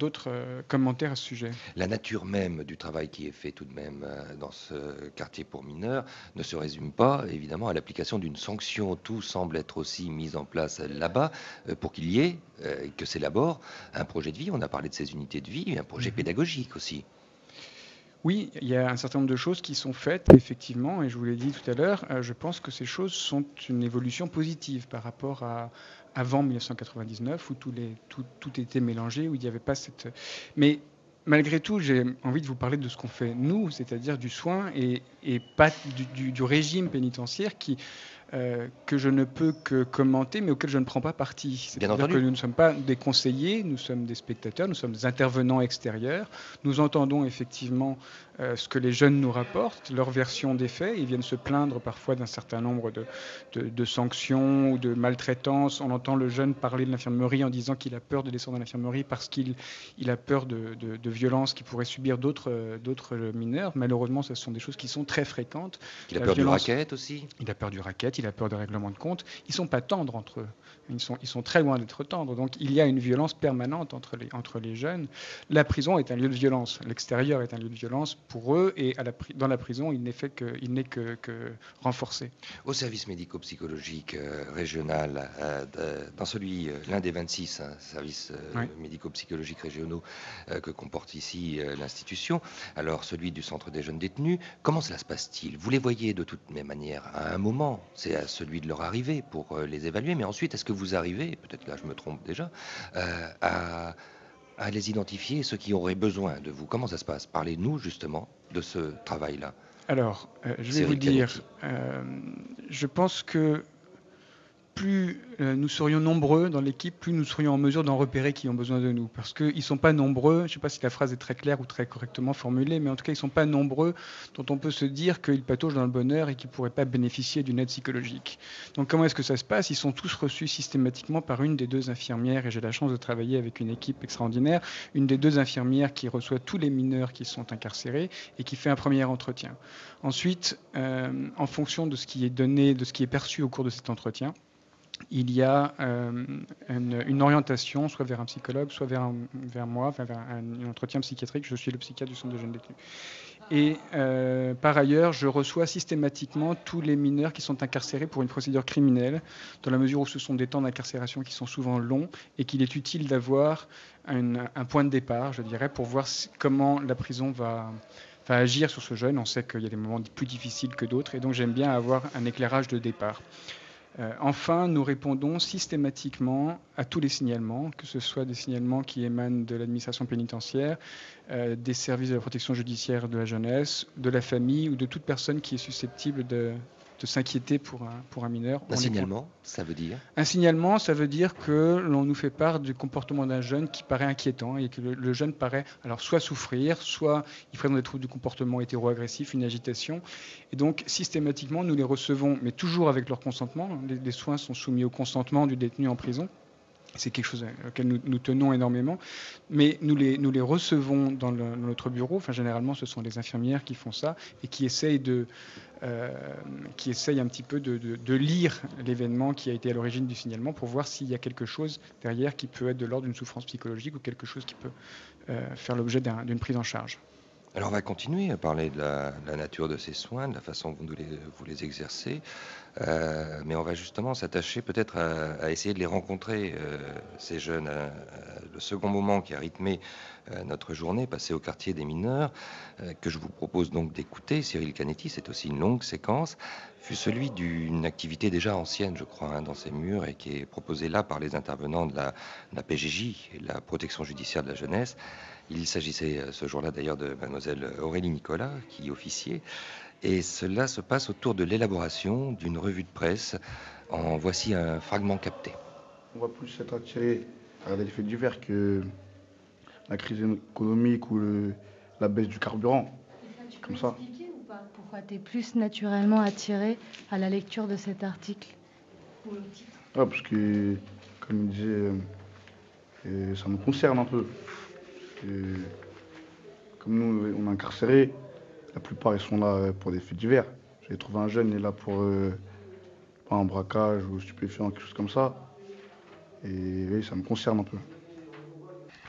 commentaires à ce sujet. La nature même du travail qui est fait tout de même dans ce quartier pour mineurs ne se résume pas évidemment à l'application d'une sanction. Tout semble être aussi mis en place là-bas pour qu'il y ait, que s'élabore un projet de vie. On a parlé de ces unités de vie, un projet pédagogique aussi. Oui, il y a un certain nombre de choses qui sont faites, effectivement, et je vous l'ai dit tout à l'heure, je pense que ces choses sont une évolution positive par rapport à avant 1999, où tout était mélangé, où il n'y avait pas cette... Mais malgré tout, j'ai envie de vous parler de ce qu'on fait nous, c'est-à-dire du soin et pas du régime pénitentiaire que je ne peux que commenter, mais auquel je ne prends pas parti. C'est-à-dire que nous ne sommes pas des conseillers, nous sommes des spectateurs, nous sommes des intervenants extérieurs. Nous entendons effectivement ce que les jeunes nous rapportent, leur version des faits. Ils viennent se plaindre parfois d'un certain nombre de sanctions ou de maltraitances. On entend le jeune parler de l'infirmerie en disant qu'il a peur de descendre à l'infirmerie parce qu'il a peur de violences qu'il pourrait subir d'autres mineurs. Malheureusement, ce sont des choses qui sont très fréquentes. Il a peur du racket aussi. Il a peur du racket. aussi la peur de règlement de compte. Ils ne sont pas tendres entre eux. Ils sont très loin d'être tendres. Donc il y a une violence permanente entre les jeunes. La prison est un lieu de violence. L'extérieur est un lieu de violence pour eux. Et dans la prison, il n'est que renforcé. Au service médico-psychologique régional, dans l'un des 26 services médico-psychologiques régionaux que comporte ici l'institution, alors celui du centre des jeunes détenus, comment cela se passe-t-il? Vous les voyez de toutes les manières à un moment, c'est à celui de leur arrivée pour les évaluer, mais ensuite, est-ce que vous arrivez, peut-être là je me trompe déjà, à les identifier, ceux qui auraient besoin de vous? Comment ça se passe? Parlez-nous justement de ce travail-là. Alors, je vais vous dire, je pense que plus nous serions nombreux dans l'équipe, plus nous serions en mesure d'en repérer qui ont besoin de nous. Parce qu'ils ne sont pas nombreux, je ne sais pas si la phrase est très claire ou très correctement formulée, mais en tout cas, ils ne sont pas nombreux dont on peut se dire qu'ils pataugent dans le bonheur et qu'ils ne pourraient pas bénéficier d'une aide psychologique. Donc comment est-ce que ça se passe? Ils sont tous reçus systématiquement par une des deux infirmières, et j'ai la chance de travailler avec une équipe extraordinaire, une des deux infirmières qui reçoit tous les mineurs qui sont incarcérés et qui fait un premier entretien. Ensuite, en fonction de ce qui est donné, de ce qui est perçu au cours de cet entretien, il y a une orientation, soit vers un psychologue, soit vers moi, enfin vers un entretien psychiatrique. Je suis le psychiatre du centre de jeunes détenus. Et par ailleurs, je reçois systématiquement tous les mineurs qui sont incarcérés pour une procédure criminelle, dans la mesure où ce sont des temps d'incarcération qui sont souvent longs et qu'il est utile d'avoir un point de départ, je dirais, pour voir comment la prison va agir sur ce jeune. On sait qu'il y a des moments plus difficiles que d'autres, et donc j'aime bien avoir un éclairage de départ. Enfin, nous répondons systématiquement à tous les signalements, que ce soit des signalements qui émanent de l'administration pénitentiaire, des services de la protection judiciaire de la jeunesse, de la famille ou de toute personne qui est susceptible de s'inquiéter pour un mineur. Un signalement, ça veut dire? Un signalement, ça veut dire que l'on nous fait part du comportement d'un jeune qui paraît inquiétant et que le jeune paraît alors soit souffrir, soit il présente des troubles du comportement hétéro-agressif, une agitation. Et donc, systématiquement, nous les recevons, mais toujours avec leur consentement. Les soins sont soumis au consentement du détenu en prison. C'est quelque chose auquel nous tenons énormément. Mais nous les recevons dans notre bureau. Enfin, généralement, ce sont les infirmières qui font ça et qui essayent un petit peu de lire l'événement qui a été à l'origine du signalement pour voir s'il y a quelque chose derrière qui peut être de l'ordre d'une souffrance psychologique ou quelque chose qui peut faire l'objet d'une prise en charge. Alors on va continuer à parler de la nature de ces soins, de la façon dont vous les exercez, mais on va justement s'attacher peut-être à essayer de les rencontrer, ces jeunes. Le second moment qui a rythmé notre journée passée au quartier des mineurs, que je vous propose donc d'écouter, Cyril Canetti, c'est aussi une longue séquence, fut celui d'une activité déjà ancienne, je crois, dans ces murs, et qui est proposée là par les intervenants de la PJJ, la protection judiciaire de la jeunesse. Il s'agissait ce jour-là d'ailleurs de mademoiselle Aurélie Nicolas, qui officiait, et cela se passe autour de l'élaboration d'une revue de presse. En voici un fragment capté. On va plus être attiré par des faits divers que la crise économique ou la baisse du carburant. Tu peux expliquer ou pas pourquoi tu es plus naturellement attiré à la lecture de cet article ou le titre? Parce que, comme il disait, ça nous concerne un peu. Comme nous, on est incarcérés, la plupart ils sont là pour des faits divers. J'ai trouvé un jeune, il est là pour un braquage ou stupéfiant, quelque chose comme ça. Et oui, ça me concerne un peu.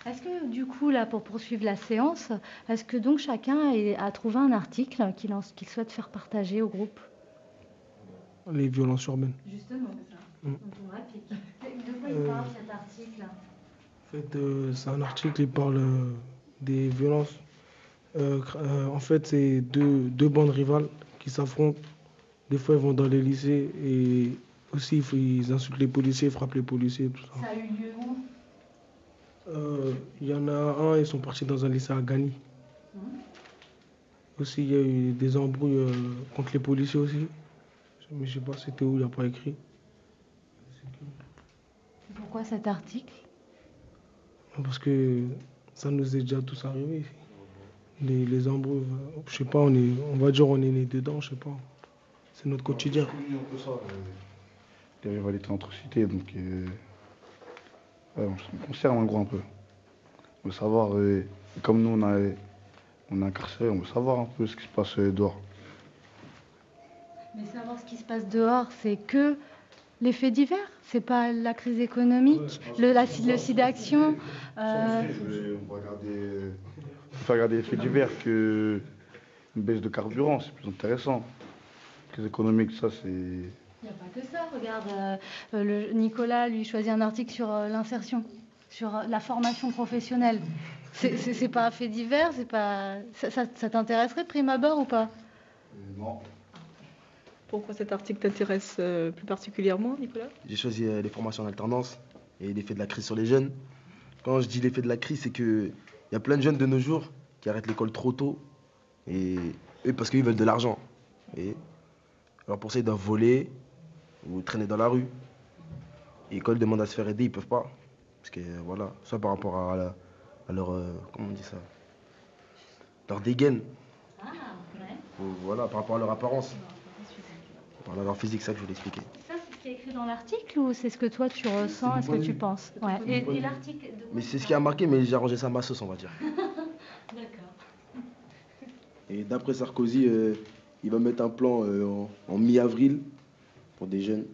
Est-ce que du coup, là, pour poursuivre la séance, est-ce que donc chacun a trouvé un article qu'il souhaite faire partager au groupe? Les violences urbaines. Justement, ça. Donc on réplique. De quoi il parle cet article? En fait, c'est un article qui parle des violences. En fait, c'est deux bandes rivales qui s'affrontent. Des fois, ils vont dans les lycées et aussi ils insultent les policiers, frappent les policiers, tout ça. Ça a eu lieu où? Il y en a un, ils sont partis dans un lycée à Gagny. Aussi, il y a eu des embrouilles contre les policiers aussi. Mais je sais pas c'était où, il n'y a pas écrit. Pourquoi cet article? Parce que ça nous est déjà tous arrivé ici. Les embrouilles, je sais pas, on va dire on est né dedans, je sais pas. C'est notre quotidien. Les rivalités entre cités, donc ça me concerne en gros un peu. On veut savoir, comme nous on est incarcérés, on veut savoir un peu ce qui se passe dehors. Mais savoir ce qui se passe passe dehors, c'est que les faits divers? C'est pas la crise économique, le SIDAction On va regarder les faits divers que une baisse de carburant, c'est plus intéressant. Crise économique, ça c'est... Il n'y a pas que ça. Regarde, Nicolas, lui, choisit un article sur l'insertion, sur la formation professionnelle. C'est pas un fait divers, c'est pas... Ça t'intéresserait de prime abord ou pas? Non. Pourquoi cet article t'intéresse plus particulièrement, Nicolas? J'ai choisi les formations en alternance et l'effet de la crise sur les jeunes. Quand je dis l'effet de la crise, c'est qu'il y a plein de jeunes de nos jours qui arrêtent l'école trop tôt, et eux parce qu'ils veulent de l'argent. Et alors pour ça, ils doivent voler ou traîner dans la rue. Et quand ils demandent à se faire aider, ils peuvent pas. Parce que voilà, soit par rapport à leur... comment on dit ça? Leur dégaine. Ah, ouais. Ou, voilà, par rapport à leur apparence. Par leur physique, c'est ça que je voulais expliquer. Ça, c'est ce qui est écrit dans l'article ou c'est ce que toi tu ressens, est-ce que tu penses? Ouais. Et l'article de... Mais c'est ce qui a marqué, mais j'ai arrangé ça à ma sauce, on va dire. D'accord. Et d'après Sarkozy, il va mettre un plan en mi-avril pour des jeunes.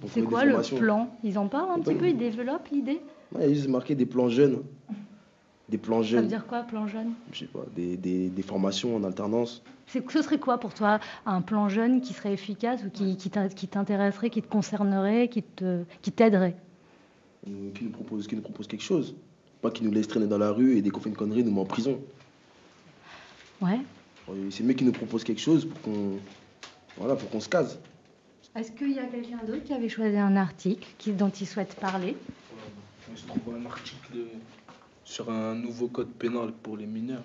C'est quoi le plan? Ils en parlent un petit peu, ils développent l'idée? Ouais, il y a juste marqué des plans jeunes. Des plans jeunes. Ça veut dire quoi, plan jeune? Je sais pas, des formations en alternance. Ce serait quoi pour toi un plan jeune qui serait efficace ou qui t'intéresserait, qui te concernerait, qui t'aiderait? Qui nous propose quelque chose. Pas qui nous laisse traîner dans la rue et dès qu'on fait une connerie, nous met en prison. Ouais. C'est mieux qui nous propose quelque chose pour qu'on se case. Est-ce qu'il y a quelqu'un d'autre qui avait choisi un article dont il souhaite parler? Je trouve un article sur un nouveau code pénal pour les mineurs.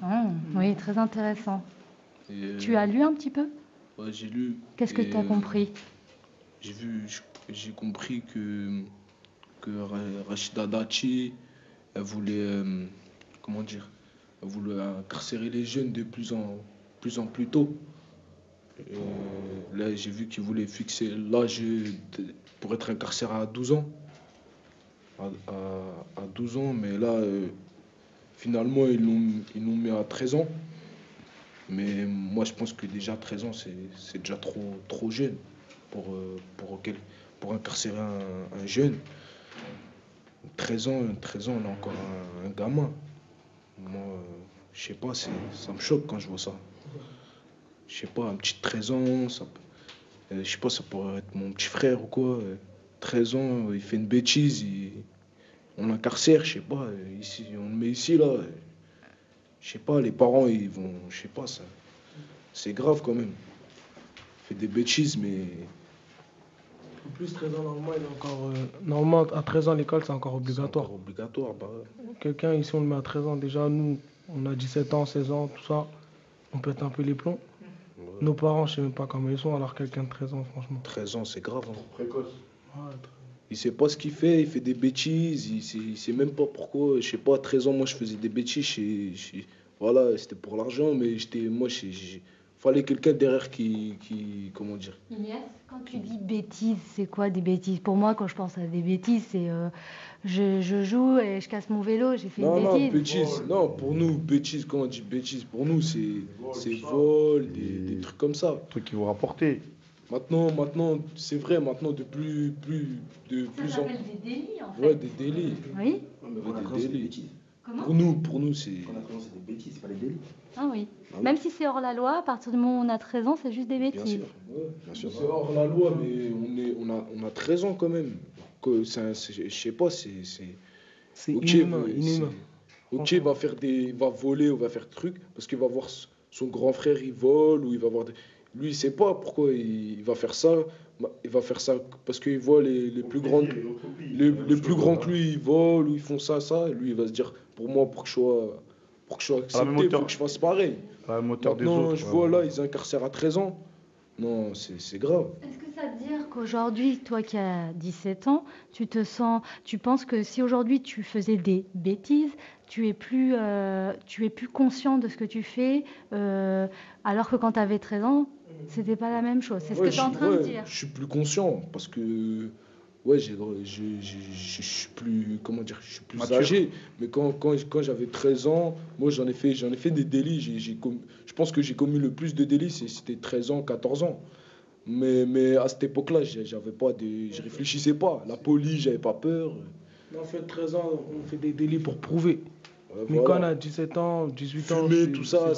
Oui, très intéressant. Tu as lu un petit peu? Ouais, j'ai lu. Qu'est-ce que tu as compris? J'ai compris que Rachida Dati, elle voulait, elle voulait incarcérer les jeunes de plus en plus tôt. Là, j'ai vu qu'il voulait fixer l'âge pour être incarcéré à 12 ans. À 12 ans, mais là, finalement, ils l'ont mis à 13 ans. Mais moi, je pense que déjà 13 ans, c'est déjà trop jeune pour incarcérer un jeune. 13 ans, on a encore un gamin. Moi, je sais pas, ça me choque quand je vois ça. Je sais pas, un petit 13 ans, je sais pas, ça pourrait être mon petit frère ou quoi. 13 ans, il fait une bêtise, on l'incarcère, je sais pas, ici, on le met ici, là. Je sais pas, les parents, ils vont, je sais pas, ça, c'est grave quand même. Il fait des bêtises, mais... En plus, 13 ans, normalement, il est encore... normalement, à 13 ans, l'école, c'est encore obligatoire. C'est encore obligatoire, bah ouais. Quelqu'un, ici, on le met à 13 ans. Déjà, nous, on a 17 ans, 16 ans, tout ça. On pète un peu les plombs. Ouais. Nos parents, je sais même pas comment ils sont, alors quelqu'un de 13 ans, franchement. 13 ans, c'est grave. Hein. Précoce. Ouais, il sait pas ce qu'il fait, il fait des bêtises, il sait même pas pourquoi. Je sais pas, à 13 ans, moi, je faisais des bêtises. Voilà, c'était pour l'argent, mais fallait quelqu'un derrière qui comment dire. Ignace, quand tu dis bêtises, c'est quoi des bêtises? Pour moi, quand je pense à des bêtises, c'est je joue et je casse mon vélo, j'ai fait une bêtise. Non, bêtises. Non, pour nous, bêtises, quand on dit bêtises, pour nous, c'est vol, des trucs comme ça. Des trucs qui vont rapporter. Maintenant, c'est vrai, maintenant, de plus ça s'appelle des délits, en fait. Ouais, des délits. Oui. Ouais, des bêtises. Comment? Pour nous, c'est... Quand on a 13 ans, c'est des bêtises, c'est pas des délits. Ah oui. Même si c'est hors la loi, à partir du moment où on a 13 ans, c'est juste des bêtises. Bien sûr, ouais, bien sûr. C'est hors la loi, mais on a 13 ans quand même. Je sais pas, c'est inhumain. Ok, il va voler ou va faire des trucs, parce qu'il va voir son grand frère, il vole, ou il va voir... Lui, il sait pas pourquoi il va faire ça. Il va faire ça parce qu'il voit les plus grands que lui, ils volent, ou ils font ça. Lui, il va se dire, pour moi, pour que je sois accepté, il faut que je fasse pareil. Maintenant, je vois là, ils incarcèrent à 13 ans. Non, c'est grave. Est-ce que ça veut dire qu'aujourd'hui, toi qui as 17 ans, tu penses que si aujourd'hui tu faisais des bêtises, tu es plus conscient de ce que tu fais, alors que quand tu avais 13 ans, c'était pas la même chose. C'est ce que tu es en train de dire. Je suis plus conscient parce que je suis plus, comment dire, je suis plus mature. Âgé. Mais quand j'avais 13 ans, moi j'en ai fait des délits. Je pense que j'ai commis le plus de délits, c'était 13 ans, 14 ans. Mais à cette époque-là, je réfléchissais pas. La police, j'avais pas peur. On fait 13 ans, on fait des délits pour prouver. Mais Voilà. quand on a 17 ans, 18 ans, Fumer, tout ça,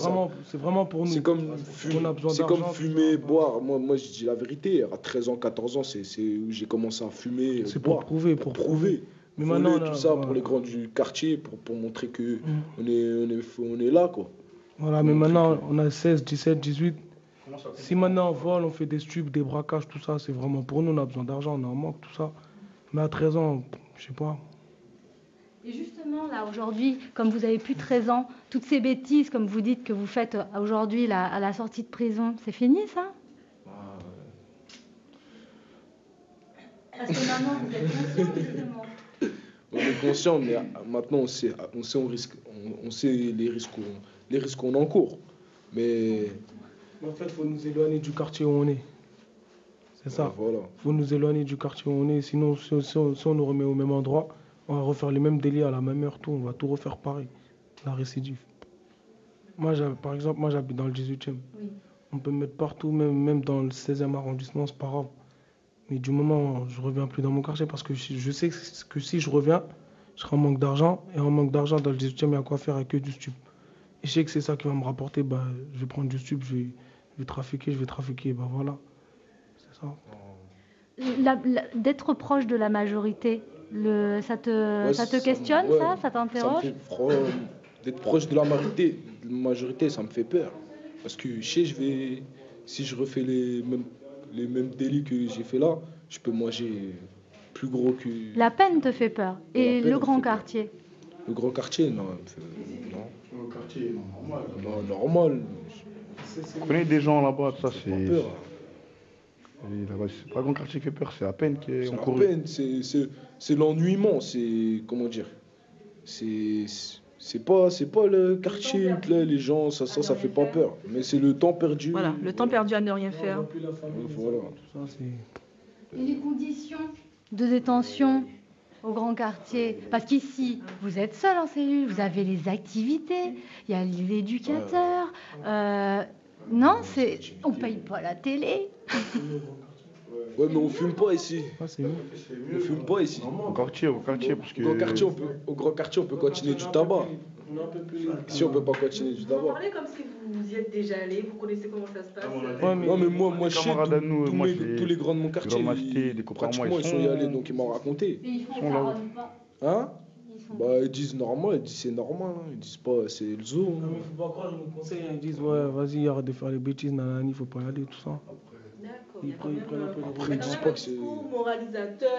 c'est vraiment pour nous. C'est comme, On a besoin c'est comme d'argent, fumer, boire. Moi, je dis la vérité. À 13 ans, 14 ans, c'est où j'ai commencé à fumer. C'est pour prouver, pour prouver. Mais Voler, maintenant, tout ça pour les grands du quartier, pour montrer que on est là, quoi. Voilà, mais maintenant, on a 16, 17, 18. Si maintenant on vole, on fait des stupes, des braquages, tout ça, c'est vraiment pour nous, on a besoin d'argent, on en manque, tout ça. Mais à 13 ans, je sais pas. Et justement, là, aujourd'hui, comme vous avez plus de 13 ans, toutes ces bêtises, comme vous dites, que vous faites aujourd'hui à la sortie de prison, c'est fini, ça? Parce que maintenant, vous êtes conscient, justement. On est conscient, mais maintenant on sait les risques qu'on encourt. Mais En fait, il faut nous éloigner du quartier où on est. C'est ça. Voilà. Il faut nous éloigner du quartier où on est. Sinon, si on nous remet au même endroit, on va refaire les mêmes délits à la même heure, tout. On va tout refaire pareil. La récidive. Moi, par exemple, j'habite dans le 18e. Oui. On peut me mettre partout, même dans le 16e arrondissement, c'est pas grave. Mais du moment où je reviens plus dans mon quartier, parce que je sais que si je reviens, je serai en manque d'argent. Et en manque d'argent, dans le 18e, il y a quoi faire avec que du stup. Et je sais que c'est ça qui va me rapporter. Je vais prendre du stup, je vais trafiquer, voilà. C'est ça. D'être proche de la majorité, ça te questionne, ça t'interroge? D'être proche de la majorité, ça me fait peur. Parce que je sais, si je refais les mêmes délits que j'ai fait là, je peux manger plus gros que... La peine te fait peur. Et le grand quartier? Le grand quartier, non. Le quartier, non, normal. Non, normal. Je connais des gens là-bas, ça c'est... Là-bas, c'est pas le grand quartier qui fait peur, c'est la peine qui est encourue. C'est la peine, c'est l'ennuiement, c'est... Comment dire? C'est pas le quartier, là, les gens, ça fait pas peur. Mais c'est le temps perdu. Voilà, le temps perdu à ne rien faire. Voilà. Et les conditions de détention au grand quartier? Parce qu'ici, vous êtes seul en cellule, vous avez les activités, il y a l'éducateur. Non, on paye pas la télé. Ouais, mais on fume pas ici. On fume pas ici. Au quartier, parce que... Au grand quartier, on peut continuer du tabac. Ici, on peut pas continuer du Vous tabac. parlez comme si vous y êtes déjà allé, vous connaissez comment ça se passe. Non, mais moi, je sais, tous les grands de mon quartier, pratiquement, ils sont y allés, donc ils m'ont raconté. Et ils font ça, pas. Hein? Ils disent normal, ils disent c'est normal, ils disent pas c'est le zoo. Non, mais faut pas croire, ils nous conseillent, ils disent ouais, vas-y, arrête de faire les bêtises, nanani, faut pas y aller, tout ça. D'accord, Ils prennent un peu il y a quand même un discours moralisateur.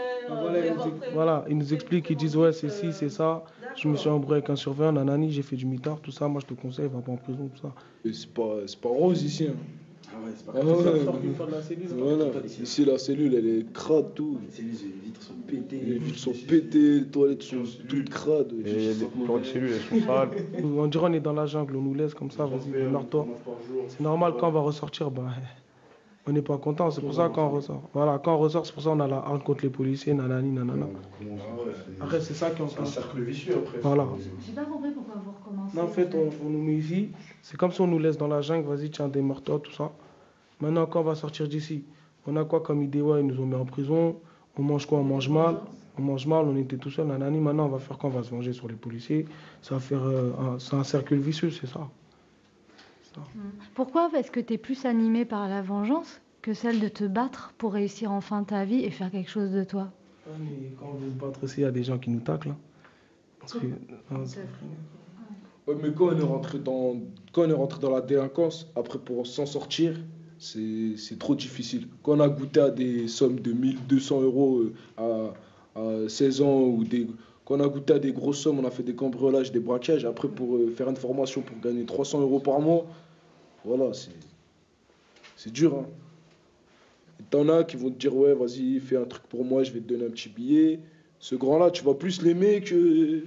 Voilà, ils nous expliquent, ils disent ouais, c'est ci, c'est ça. Je me suis embrouillé avec un surveillant, nanani, j'ai fait du mitard, tout ça. Moi, je te conseille, va pas en prison, tout ça. C'est pas rose ici. Hein. Ah ouais, c'est pas grave. Voilà. Ici, la cellule, elle est crade, tout. Les vitres sont pétées. Les vitres sont pétées, les toilettes sont toutes crades. Et les cellules, elles sont sales. On dirait on est dans la jungle, on nous laisse comme ça, vas-y, démarre-toi. C'est normal, quand on va ressortir, on n'est pas content, c'est pour ça quand on ressort. Voilà, quand on ressort, c'est pour ça qu'on a la hargne contre les policiers, nanani, nanana. Après, c'est ça qui C'est un cercle vicieux après. Voilà. J'ai pas compris pourquoi vous recommencez. Non, en fait, on nous met ici, c'est comme si on nous laisse dans la jungle, vas-y, tiens, démarre-toi, tout ça. Maintenant, quand on va sortir d'ici, on a quoi comme idée? Ouais, ils nous ont mis en prison, on mange quoi? On mange mal, on était tout seul, nanani. Maintenant, on va faire quoi? On va se venger sur les policiers. Ça va faire c'est un cercle vicieux, c'est ça. Pourquoi est-ce que tu es plus animé par la vengeance que celle de te battre pour réussir enfin ta vie et faire quelque chose de toi? Mais quand on veut se battre ici, il y a des gens qui nous taclent. Parce que, ouais, mais quand on est rentré dans la délinquance, après pour s'en sortir, c'est trop difficile. Quand on a goûté à des sommes de 1200 euros à 16 ans, quand on a goûté à des grosses sommes, on a fait des cambriolages, des braquages, après pour faire une formation pour gagner 300 euros par mois, voilà, c'est dur. Hein. T'en as qui vont te dire, ouais, vas-y, fais un truc pour moi, je vais te donner un petit billet. Ce grand-là, tu vas plus l'aimer que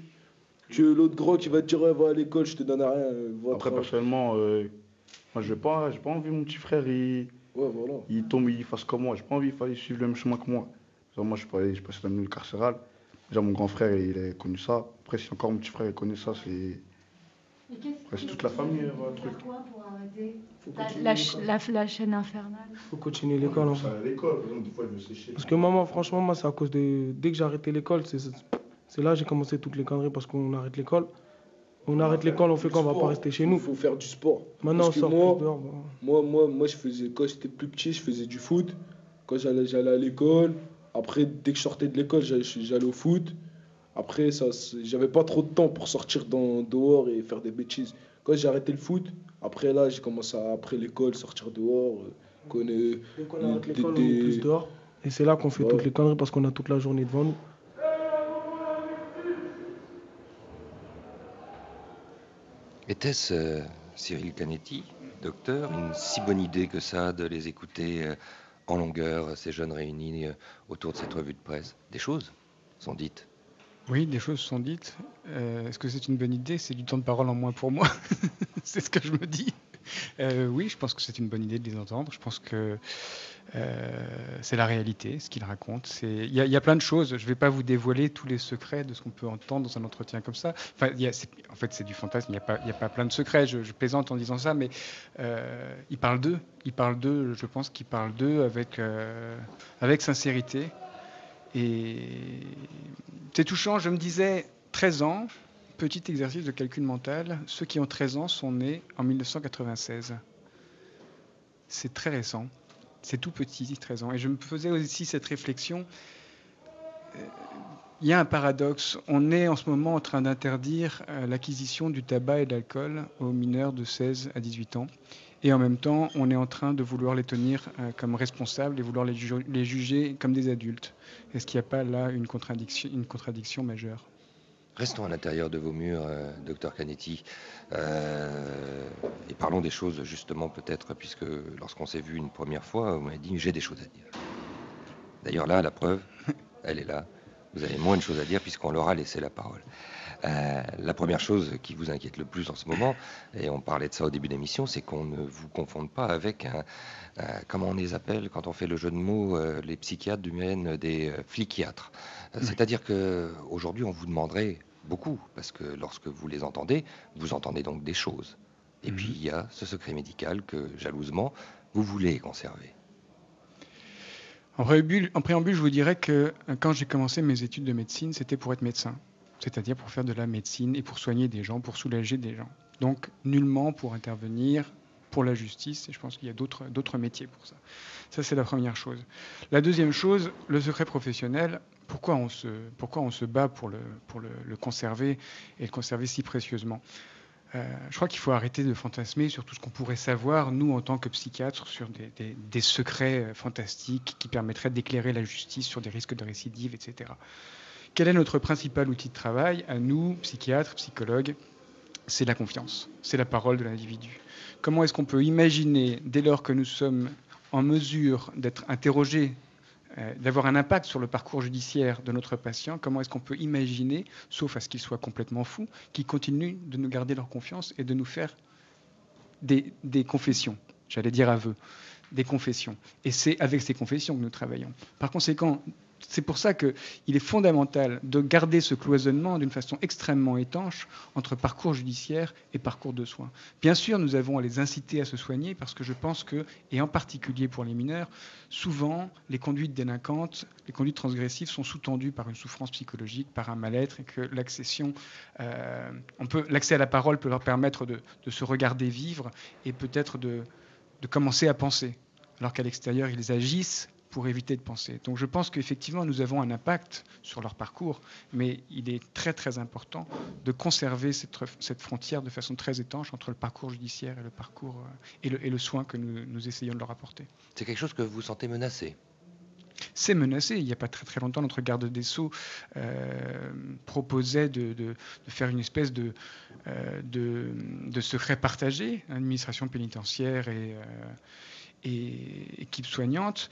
l'autre grand qui va te dire, ouais, va à l'école, je te donne rien. Après, personnellement, moi, j'ai pas envie, mon petit frère, il tombe, il fasse comme moi. J'ai pas envie qu'il suive le même chemin que moi. Moi, je passé dans le milieu carcéral. Déjà, mon grand frère, il a connu ça. Après, si encore mon petit frère il connaît ça, C'est toute la famille, un truc. Quoi pour arrêter la chaîne infernale? Il faut continuer l'école. À l'école, par exemple, des fois, je veux sécher. Parce que maman, franchement, moi, c'est à cause de... Dès que j'ai arrêté l'école, c'est là que j'ai commencé toutes les conneries parce qu'on arrête l'école. On arrête l'école, on fait quoi? On va pas rester chez nous. Il faut faire du sport. Maintenant, on sort plus dehors. Moi, quand j'étais plus petit, je faisais du foot. Quand j'allais à l'école. Après, dès que je sortais de l'école, j'allais au foot. Après, j'avais pas trop de temps pour sortir dehors et faire des bêtises. Quand j'ai arrêté le foot, après là, j'ai commencé à, après l'école, sortir dehors. Dès qu'on arrête l'école, on est plus dehors. Et c'est là qu'on fait toutes les conneries parce qu'on a toute la journée devant nous. Était-ce, Cyril Canetti, docteur, une si bonne idée que ça de les écouter en longueur, ces jeunes réunis autour de cette revue de presse? Des choses sont dites. Oui, des choses sont dites. Est-ce que c'est une bonne idée? C'est du temps de parole en moins pour moi. C'est ce que je me dis. Oui, je pense que c'est une bonne idée de les entendre. Je pense que c'est la réalité, ce qu'ils racontent. Il y a plein de choses. Je ne vais pas vous dévoiler tous les secrets de ce qu'on peut entendre dans un entretien comme ça. Enfin, en fait, c'est du fantasme. Il n'y a pas plein de secrets. Je plaisante en disant ça, mais ils parlent d'eux. Je pense qu'ils parlent d'eux avec sincérité. Et c'est touchant. Je me disais, 13 ans, petit exercice de calcul mental. Ceux qui ont 13 ans sont nés en 1996. C'est très récent. C'est tout petit, 13 ans. Et je me faisais aussi cette réflexion. Il y a un paradoxe. On est en ce moment en train d'interdire l'acquisition du tabac et de l'alcool aux mineurs de 16 à 18 ans. Et en même temps, on est en train de vouloir les tenir comme responsables et vouloir les juger comme des adultes. Est-ce qu'il n'y a pas là une contradiction majeure? Restons à l'intérieur de vos murs, docteur Canetti, et parlons des choses justement peut-être, puisque lorsqu'on s'est vu une première fois, vous m'avez dit j'ai des choses à dire. D'ailleurs là, la preuve, elle est là. Vous avez moins de choses à dire puisqu'on leur a laissé la parole. La première chose qui vous inquiète le plus en ce moment, et on parlait de ça au début de l'émission, c'est qu'on ne vous confonde pas avec comment on les appelle quand on fait le jeu de mots, les psychiatres deviennent des fliquiatres. C'est-à-dire qu'aujourd'hui, on vous demanderait beaucoup, parce que lorsque vous les entendez, vous entendez donc des choses. Et puis il y a ce secret médical que, jalousement, vous voulez conserver. En préambule, je vous dirais que quand j'ai commencé mes études de médecine, c'était pour être médecin. C'est-à-dire pour faire de la médecine et pour soigner des gens, pour soulager des gens. Donc, nullement pour intervenir pour la justice, et je pense qu'il y a d'autres métiers pour ça. Ça, c'est la première chose. La deuxième chose, le secret professionnel, pourquoi on se bat pour le conserver et le conserver si précieusement? Je crois qu'il faut arrêter de fantasmer sur tout ce qu'on pourrait savoir, nous, en tant que psychiatres, sur des secrets fantastiques qui permettraient d'éclairer la justice sur des risques de récidive, etc. Quel est notre principal outil de travail, à nous, psychiatres, psychologues? C'est la confiance, c'est la parole de l'individu. Comment est-ce qu'on peut imaginer, dès lors que nous sommes en mesure d'être interrogés, d'avoir un impact sur le parcours judiciaire de notre patient, comment est-ce qu'on peut imaginer, sauf à ce qu'il soit complètement fou, qu'ils continuent de nous garder leur confiance et de nous faire des confessions, j'allais dire aveux, des confessions. Et c'est avec ces confessions que nous travaillons. Par conséquent, c'est pour ça qu'il est fondamental de garder ce cloisonnement d'une façon extrêmement étanche entre parcours judiciaire et parcours de soins. Bien sûr, nous avons à les inciter à se soigner parce que je pense que, et en particulier pour les mineurs, souvent les conduites délinquantes, les conduites transgressives sont sous-tendues par une souffrance psychologique, par un mal-être, et que l'accès à la parole peut leur permettre de se regarder vivre et peut-être de commencer à penser, alors qu'à l'extérieur, ils agissent pour éviter de penser. Donc je pense qu'effectivement, nous avons un impact sur leur parcours, mais il est très très important de conserver cette frontière de façon très étanche entre le parcours judiciaire et le parcours et le soin que nous essayons de leur apporter. C'est quelque chose que vous sentez menacé? C'est menacé. Il n'y a pas très très longtemps, notre garde des Sceaux proposait de faire une espèce de secret partagé, administration pénitentiaire et équipe soignante.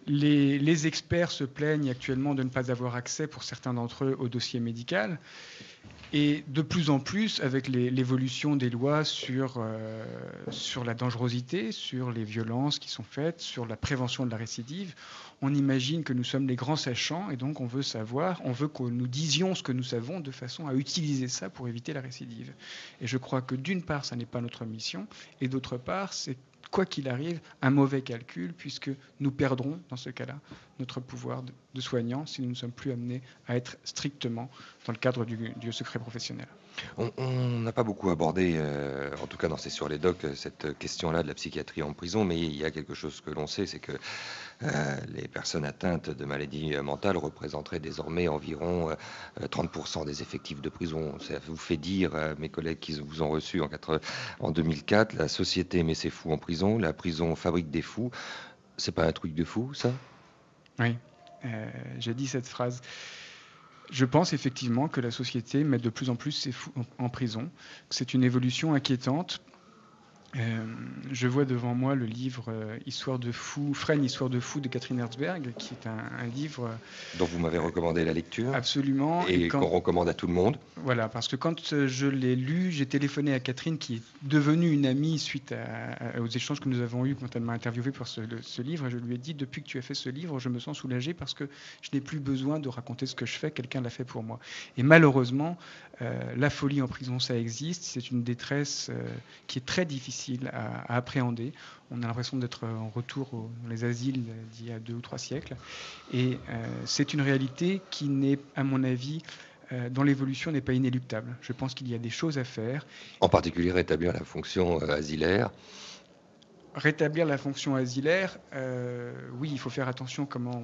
Les experts se plaignent actuellement de ne pas avoir accès, pour certains d'entre eux, au dossier médical. Et de plus en plus, avec l'évolution des lois sur la dangerosité, sur les violences qui sont faites, sur la prévention de la récidive, on imagine que nous sommes les grands sachants et donc on veut que nous disions ce que nous savons de façon à utiliser ça pour éviter la récidive. Et je crois que d'une part, ça n'est pas notre mission, et d'autre part, c'est quoi qu'il arrive, un mauvais calcul, puisque nous perdrons, dans ce cas-là, notre pouvoir de soignant si nous ne sommes plus amenés à être strictement dans le cadre du secret professionnel. On n'a pas beaucoup abordé, en tout cas dans C'est sur les docs, cette question-là de la psychiatrie en prison, mais il y a quelque chose que l'on sait, c'est que les personnes atteintes de maladies mentales représenteraient désormais environ 30% des effectifs de prison. Ça vous fait dire, mes collègues qui vous ont reçu en 2004, la société met ses fous en prison, la prison fabrique des fous. C'est pas un truc de fou, ça ? Oui, j'ai dit cette phrase. Je pense effectivement que la société met de plus en plus ses fous en prison. C'est une évolution inquiétante. Je vois devant moi le livre Histoire de fou, Fresnes, Histoire de fou de Catherine Herzberg, qui est un livre dont vous m'avez recommandé la lecture. Absolument. Et qu'on recommande à tout le monde. Voilà, parce que quand je l'ai lu, j'ai téléphoné à Catherine, qui est devenue une amie suite aux échanges que nous avons eus quand elle m'a interviewé pour ce livre. Et je lui ai dit, depuis que tu as fait ce livre, je me sens soulagé parce que je n'ai plus besoin de raconter ce que je fais, quelqu'un l'a fait pour moi. Et malheureusement, la folie en prison, ça existe. C'est une détresse qui est très difficile à appréhender. On a l'impression d'être en retour dans les asiles d'il y a 2 ou 3 siècles. Et c'est une réalité qui n'est, à mon avis, dans l'évolution, n'est pas inéluctable. Je pense qu'il y a des choses à faire. En particulier rétablir la fonction asilaire. Rétablir la fonction asilaire, oui, il faut faire attention comment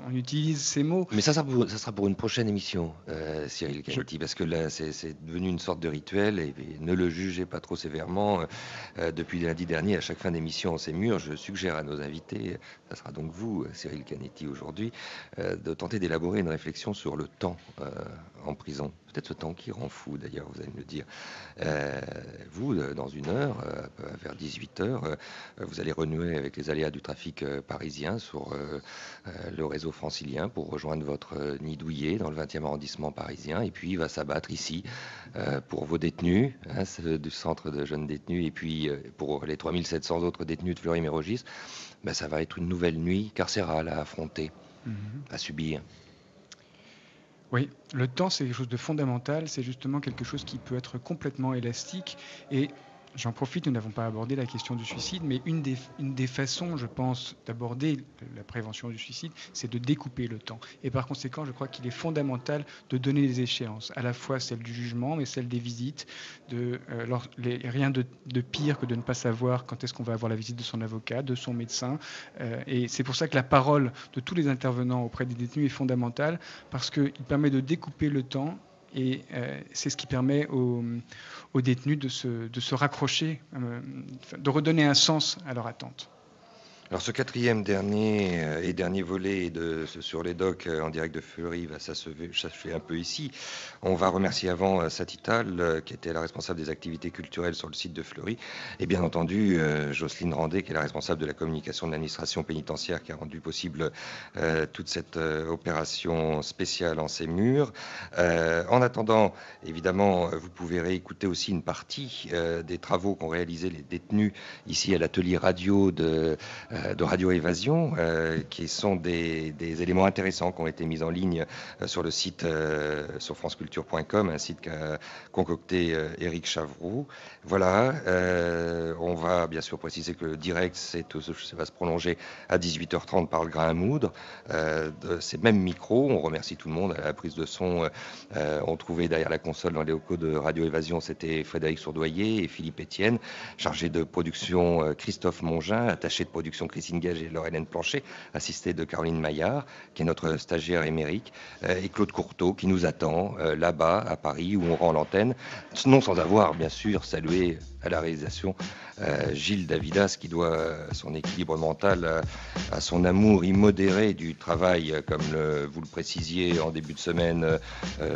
on utilise ces mots. Mais ça sera pour une prochaine émission, Cyril Canetti, parce que là, c'est devenu une sorte de rituel, et ne le jugez pas trop sévèrement. Depuis lundi dernier, à chaque fin d'émission en ces murs, je suggère à nos invités, ça sera donc vous, Cyril Canetti, aujourd'hui, de tenter d'élaborer une réflexion sur le temps en prison. Peut-être ce temps qui rend fou, d'ailleurs, vous allez me le dire. Vous, dans 1 heure, vers 18h, vous allez renouer avec les aléas du trafic parisien sur le réseau francilien pour rejoindre votre nid douillet dans le 20e arrondissement parisien. Et puis, il va s'abattre ici pour vos détenus, du centre de jeunes détenus, et puis pour les 3700 autres détenus de Fleury-Mérogis. Ça va être une nouvelle nuit carcérale à affronter, à subir. Oui, le temps, c'est quelque chose de fondamental. C'est justement quelque chose qui peut être complètement élastique. Et j'en profite, nous n'avons pas abordé la question du suicide, mais une des façons, je pense, d'aborder la prévention du suicide, c'est de découper le temps. Et par conséquent, je crois qu'il est fondamental de donner des échéances, à la fois celle du jugement, mais celle des visites. Rien de pire que de ne pas savoir quand est-ce qu'on va avoir la visite de son avocat, de son médecin. Et c'est pour ça que la parole de tous les intervenants auprès des détenus est fondamentale, parce qu'il permet de découper le temps. Et c'est ce qui permet aux détenus de se raccrocher, de redonner un sens à leur attente. Alors ce 4e dernier volet de Sur les docs en direct de Fleury va s'achever un peu ici. On va remercier avant Satital, qui était la responsable des activités culturelles sur le site de Fleury, et bien entendu Jocelyne Randet, qui est la responsable de la communication de l'administration pénitentiaire, qui a rendu possible toute cette opération spéciale en ces murs. En attendant, évidemment, vous pouvez réécouter aussi une partie des travaux qu'ont réalisés les détenus ici à l'atelier radio de Radio Évasion, qui sont des éléments intéressants qui ont été mis en ligne sur le site sur franceculture.com, un site qu'a concocté Éric Chavroux. Voilà, on va bien sûr préciser que le direct ça va se prolonger à 18h30 par le grain à moudre. De ces mêmes micros, on remercie tout le monde à la prise de son. On trouvait derrière la console dans les locaux de Radio Évasion, c'était Frédéric Sourdoyer et Philippe Etienne, chargé de production Christophe Mongin, attaché de production Christine Gage et Laure-Hélène Planchet, assistée de Caroline Maillard, qui est notre stagiaire émérique, et Claude Courteau, qui nous attend là-bas, à Paris, où on rend l'antenne. Non sans avoir, bien sûr, salué à la réalisation Gilles Davidas, qui doit son équilibre mental à son amour immodéré du travail, comme vous le précisiez en début de semaine,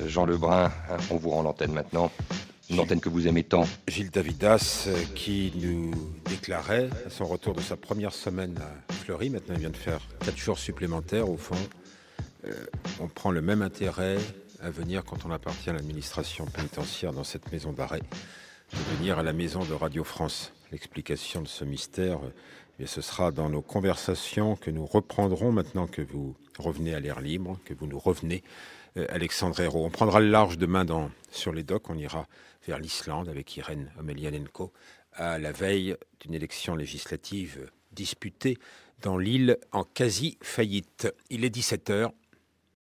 Jean Lebrun. On vous rend l'antenne maintenant. Une antenne que vous aimez tant. Gilles Davidas qui nous déclarait à son retour de sa première semaine à Fleury. Maintenant, il vient de faire 4 jours supplémentaires. Au fond, on prend le même intérêt à venir quand on appartient à l'administration pénitentiaire dans cette maison d'arrêt, de venir à la maison de Radio France. L'explication de ce mystère, et ce sera dans nos conversations que nous reprendrons maintenant que vous revenez à l'air libre, que vous nous revenez, Alexandre Hérault. On prendra le large demain sur les docks, on ira vers l'Islande avec Irène Omelianenko à la veille d'une élection législative disputée dans l'île en quasi-faillite. Il est 17h.